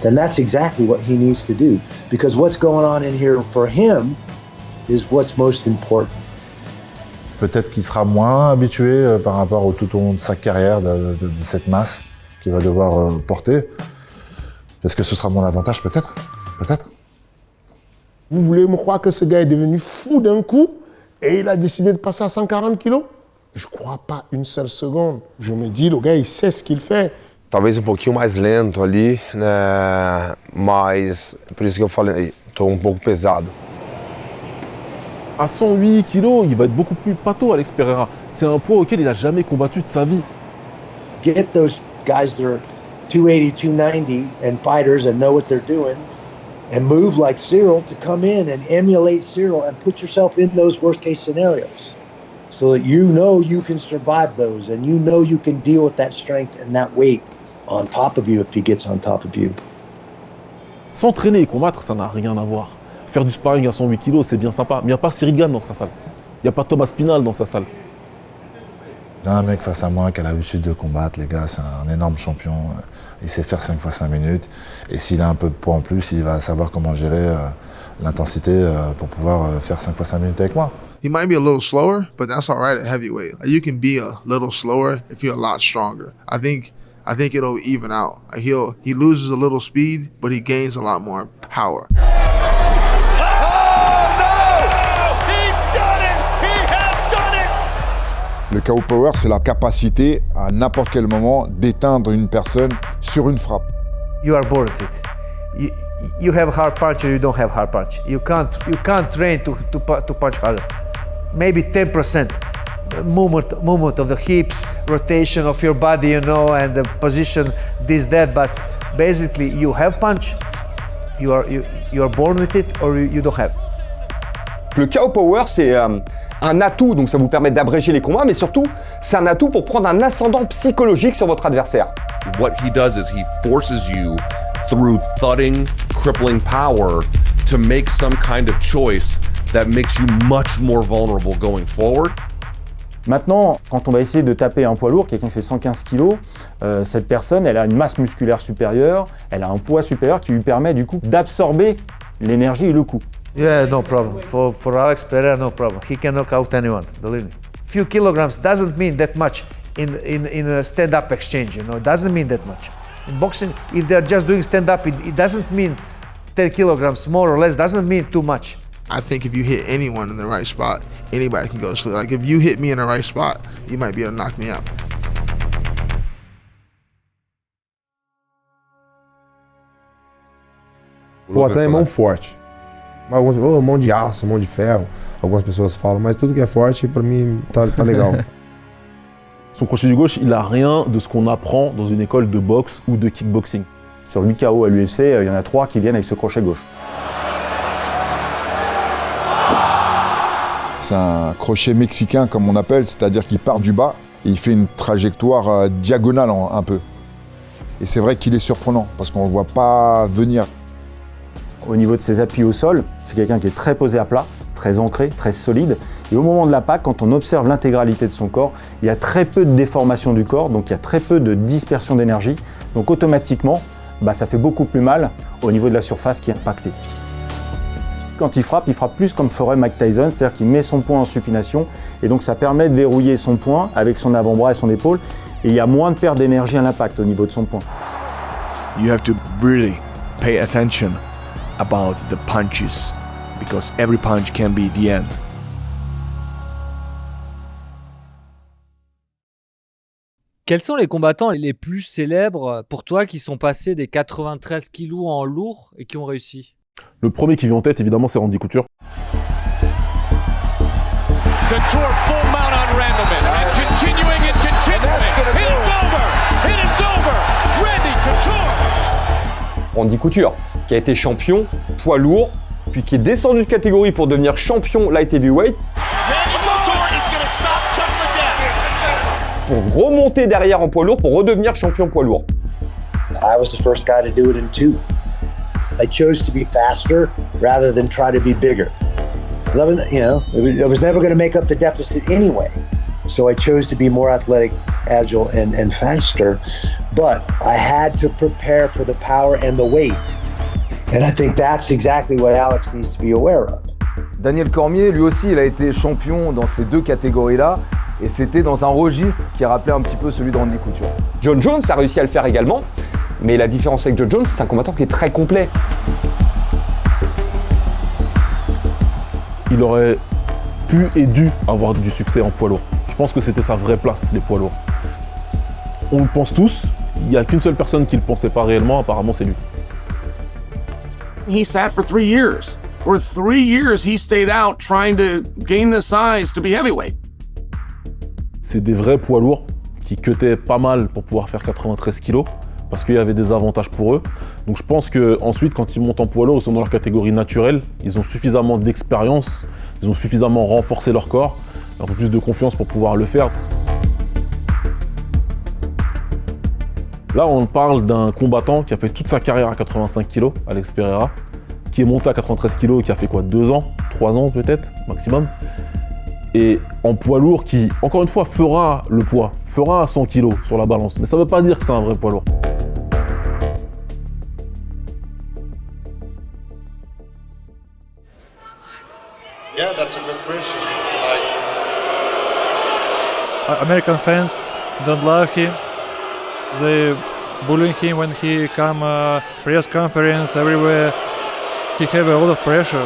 Speaker 15: Then that's exactly what he needs to do. Because what's going on in here for him is what's most important.
Speaker 8: Peut-être qu'il sera moins habitué par rapport au tout au long de sa carrière de cette masse qu'il va devoir porter. Est-ce que ce sera mon avantage peut-être? Peut-être.
Speaker 10: Vous voulez me croire que ce gars est devenu fou d'un coup et il a décidé de passer à 140 kilos? Je crois pas une seule seconde. Je me dis, le gars, il sait ce qu'il fait.
Speaker 6: Talvez pouquinho mais lento ali, né? Mas por isso que eu falei, tô pouco pesado.
Speaker 17: À 108 kilos, il va être beaucoup plus pâteau, Alex Pereira. C'est un poids auquel il n'a jamais combattu de sa vie.
Speaker 15: Get those guys that are 280, 290 and fighters and know what they're doing and move like Cyril to come in and emulate Cyril and put yourself in those worst case scenarios so that you know you can survive those and you know you can deal with that strength and that weight on top of you if he gets on top of you.
Speaker 17: S'entraîner et combattre, ça n'a rien à voir. Faire du sparring à 108 kilos, c'est bien sympa. Mais il n'y a pas Cyril Gane dans sa salle. Il n'y a pas Thomas Spinal dans sa salle.
Speaker 8: J'ai un mec face à moi qui a l'habitude de combattre, les gars, c'est un énorme champion. Il sait faire 5 fois 5 minutes. Et s'il a un peu de poids en plus, il va savoir comment gérer l'intensité pour pouvoir faire 5 fois 5 minutes avec moi.
Speaker 20: He might be a little slower, but that's all right at heavyweight. You can be a little slower if you're a lot stronger. I think it'll even out. He loses a little speed, but he gains a lot more power.
Speaker 23: Le KO Power, c'est la capacité à n'importe quel moment d'éteindre une personne sur une frappe.
Speaker 16: You are born with it. You have hard punch or you don't have hard punch. You can't train to punch harder. Maybe 10% movement of the hips, rotation of your body, you know, and the position, this, that. But basically, you have punch. You are born with it or you don't have.
Speaker 22: Le KO Power, c'est un atout, donc ça vous permet d'abréger les combats, mais surtout, c'est un atout pour prendre un ascendant psychologique sur votre adversaire.
Speaker 4: What he does is he forces you through thudding, crippling power to make some kind of choice that makes you much more vulnerable going forward.
Speaker 26: Maintenant, quand on va essayer de taper un poids lourd, quelqu'un qui fait 115 kg, cette personne, elle a une masse musculaire supérieure, elle a un poids supérieur qui lui permet du coup d'absorber l'énergie et le coup.
Speaker 16: Yeah, no problem. For Alex Pereira, no problem. He can knock out anyone, believe me. Few kilograms doesn't mean that much in a stand-up exchange, you know, it doesn't mean that much. In boxing, if they're just doing stand-up, it doesn't mean 10 kilograms more or less, doesn't mean too much.
Speaker 20: I think if you hit anyone in the right spot, anybody can go to sleep. Like if you hit me in the right spot, you might be able to knock me out.
Speaker 6: Pô, até mão forte. Mas alguns, mão de aço, mão de ferro. Algumas pessoas falam, mas tudo que é forte, pra mim, tá legal.
Speaker 17: Son crochet du gauche, il a rien de ce qu'on apprend dans une école de boxe ou de kickboxing.
Speaker 26: Sur 8 KO à l'UFC, il y en a 3 qui viennent avec ce crochet gauche.
Speaker 23: C'est un crochet mexicain, comme on appelle, c'est-à-dire qu'il part du bas et il fait une trajectoire diagonale un peu. Et c'est vrai qu'il est surprenant, parce qu'on ne le voit pas venir.
Speaker 26: Au niveau de ses appuis au sol, c'est quelqu'un qui est très posé à plat, très ancré, très solide. Et au moment de l'impact, quand on observe l'intégralité de son corps, il y a très peu de déformation du corps, donc il y a très peu de dispersion d'énergie. Donc automatiquement, ça fait beaucoup plus mal au niveau de la surface qui est impactée. Quand il frappe plus comme ferait Mike Tyson, c'est-à-dire qu'il met son poing en supination et donc ça permet de verrouiller son poing avec son avant-bras et son épaule et il y a moins de perte d'énergie à l'impact au niveau de son poing.
Speaker 3: You have to really pay attention about the punches because every punch can be the end.
Speaker 11: Quels sont les combattants les plus célèbres pour toi qui sont passés des 93 kilos en lourd et qui ont réussi?
Speaker 17: Le premier qui vient en tête, évidemment, c'est Randy Couture.
Speaker 12: Couture full mount on Randleman and continuing. It is over. Randy Couture.
Speaker 22: Randy Couture, qui a été champion poids lourd, puis qui est descendu de catégorie pour devenir champion light heavyweight. Pour remonter derrière en poids lourd, pour redevenir champion poids lourd.
Speaker 15: I was the first guy to do it in 2. I chose to be faster rather than try to be bigger. I was never going to make up the deficit anyway. So I chose to be more athletic, agile, and faster. But I had to prepare for the power and the weight. And I think that's exactly what Alex needs to be aware of.
Speaker 14: Daniel Cormier, lui aussi, il a été champion dans ces 2 catégories-là. Et c'était dans un registre qui rappelait un petit peu celui de Randy Couture.
Speaker 22: John Jones a réussi à le faire également. Mais la différence avec John Jones, c'est un combattant qui est très complet.
Speaker 17: Il aurait pu et dû avoir du succès en poids lourd. Je pense que c'était sa vraie place, les poids lourds. On le pense tous, il n'y a qu'une seule personne qui ne le pensait pas réellement, apparemment c'est lui.
Speaker 12: He sat for 3 years. For 3 years, he stayed out trying to gain the size to be heavyweight.
Speaker 17: C'est des vrais poids lourds qui cutaient pas mal pour pouvoir faire 93 kilos. Parce qu'il y avait des avantages pour eux. Donc je pense qu'ensuite, quand ils montent en poids lourd, ils sont dans leur catégorie naturelle, ils ont suffisamment d'expérience, ils ont suffisamment renforcé leur corps, un peu plus de confiance pour pouvoir le faire. Là, on parle d'un combattant qui a fait toute sa carrière à 85 kg, Alex Pereira, qui est monté à 93 kg et qui a fait quoi, 2 ans, 3 ans peut-être, maximum. Et en poids lourd qui, encore une fois, fera le poids, fera 100 kg sur la balance. Mais ça ne veut pas dire que c'est un vrai poids lourd.
Speaker 13: Yeah, that's a good question.
Speaker 16: American fans don't like him. They bullying him when he come press conference everywhere. He have a lot of pressure.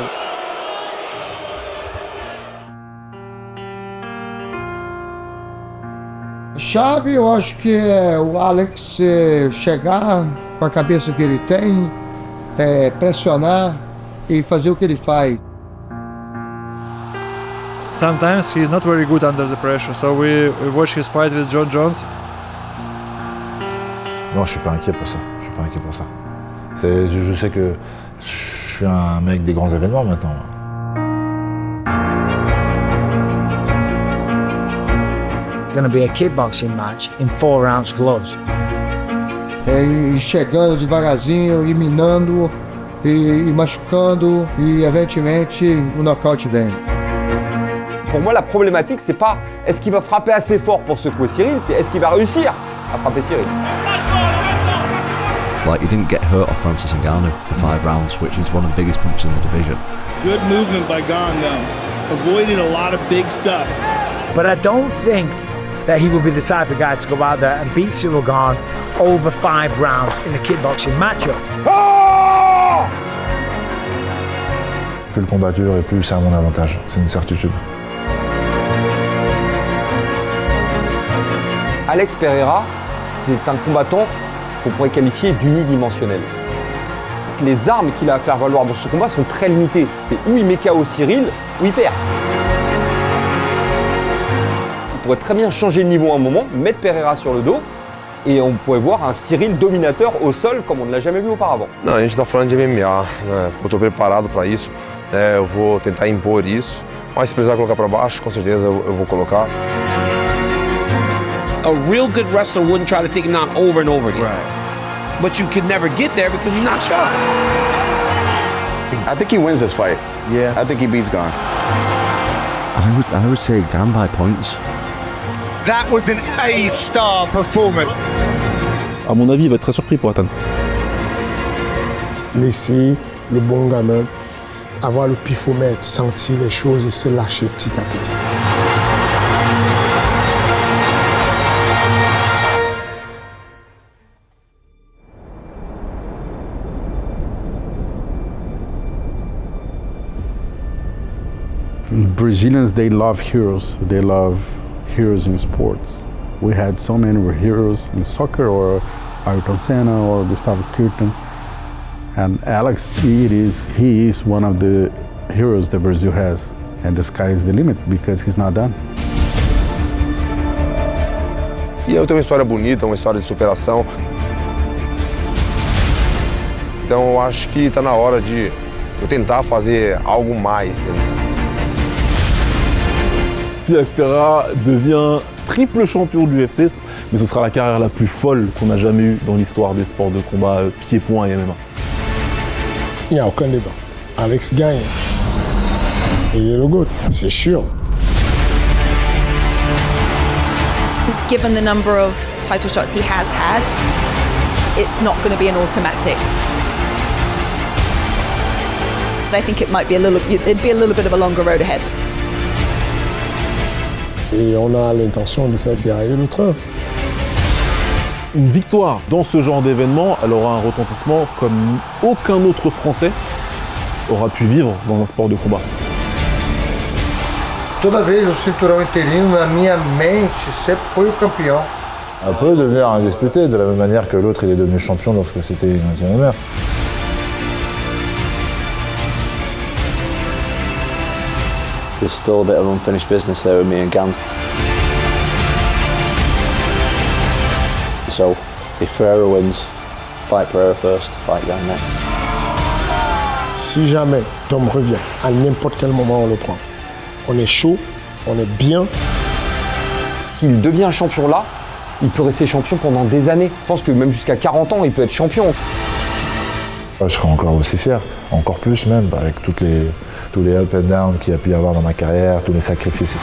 Speaker 2: A chave, eu acho que é o Alex chegar com a cabeça que ele tem, pressionar e fazer o que ele faz.
Speaker 16: Sometimes he's not very good under the pressure, so we watch his fight with John Jones.
Speaker 8: Non, je suis pas inquiet pour ça. Je suis pas inquiet pour ça. Je sais que je suis un mec des grands événements maintenant.
Speaker 18: It's going to be a kickboxing match in 4-ounce gloves.
Speaker 2: E chegando devagarzinho, e minando, e machucando, e eventualmente o nocaute vem.
Speaker 22: Pour moi, la problématique, c'est pas est-ce qu'il va frapper assez fort pour secouer Cyril, c'est est-ce qu'il va réussir à frapper Cyril.
Speaker 19: It's like he didn't get hurt off Francis Ngannou for 5 rounds, which is one of the biggest punches in the division.
Speaker 13: Good movement by Gane, though. Avoiding a lot of big stuff.
Speaker 18: But I don't think that he will be the type of guy to go out there and beat Cyril Gane over 5 rounds in a kickboxing matchup.
Speaker 8: Plus le combat dure et plus c'est à mon avantage, c'est une certitude.
Speaker 22: Alex Pereira, c'est un combattant qu'on pourrait qualifier d'unidimensionnel. que les armes qu'il a à faire valoir dans ce combat sont très limitées. C'est où il met KO Cyril, ou il perd. Il pourrait très bien changer de niveau à un moment, mettre Pereira sur le dos, et on pourrait voir un Cyril dominateur au sol comme on ne l'a jamais vu auparavant.
Speaker 6: Não, a gente está falando de MMA, né? Eu estou preparado para isso, né? Eu vou tentar impor isso, mas se precisar colocar para baixo, com certeza eu vou colocar.
Speaker 1: A real good wrestler wouldn't try to take him down over and over again. Right. But you could never get there because he knocks you out.
Speaker 5: I think he wins this fight. Yeah. I think he beats Gane.
Speaker 19: I would say Gane by points.
Speaker 7: That was an A-star performance.
Speaker 17: À mon avis, il va être très surpris pour Atan.
Speaker 10: Laisser le bon gamin avoir le pifomètre, sentir les choses et se lâcher petit à petit.
Speaker 25: Brazilians, they love heroes. They love heroes in sports. We had so many heroes in soccer, or Ayrton Senna, or Gustavo Kuerten. And Alex, he is one of the heroes that Brazil has. And the sky is the limit because he's not done.
Speaker 6: E eu tenho uma história bonita, uma história de superação. Então eu acho que está na hora de eu tentar fazer algo mais.
Speaker 17: Si Alex Pereira devient triple champion de l'UFC, mais ce sera la carrière la plus folle qu'on a jamais eue dans l'histoire des sports de combat pied-point et MMA.
Speaker 10: Il n'y a aucun débat. Alex gagne. Et il est le GOAT, c'est sûr.
Speaker 9: Given the number of title shots he has had, it's not going to be an automatic. I think it'd be a little bit of a longer road ahead.
Speaker 10: Et on a l'intention de faire derrière le train.
Speaker 17: Une victoire dans ce genre d'événement, elle aura un retentissement comme aucun autre Français aura pu vivre dans un sport de combat.
Speaker 2: Toda vez o cinturão interino, na minha mente, sempre foi o campeão.
Speaker 8: On peut devenir indisputé de la même manière que l'autre il est devenu champion lorsque c'était une ancienne mère.
Speaker 21: There's still a bit of unfinished business there with me and Gane. So, if Pereira wins, fight Pereira first, fight Gane next.
Speaker 10: Si jamais Tom revient, à n'importe quel moment on le prend. On est chaud, on est bien.
Speaker 22: S'il devient champion là, il peut rester champion pendant des années. Je pense que même jusqu'à 40 ans, il peut être champion.
Speaker 8: Je serais encore aussi fier, encore plus même, avec tous les up and down qu'il y a pu y avoir dans ma carrière, tous les sacrifices.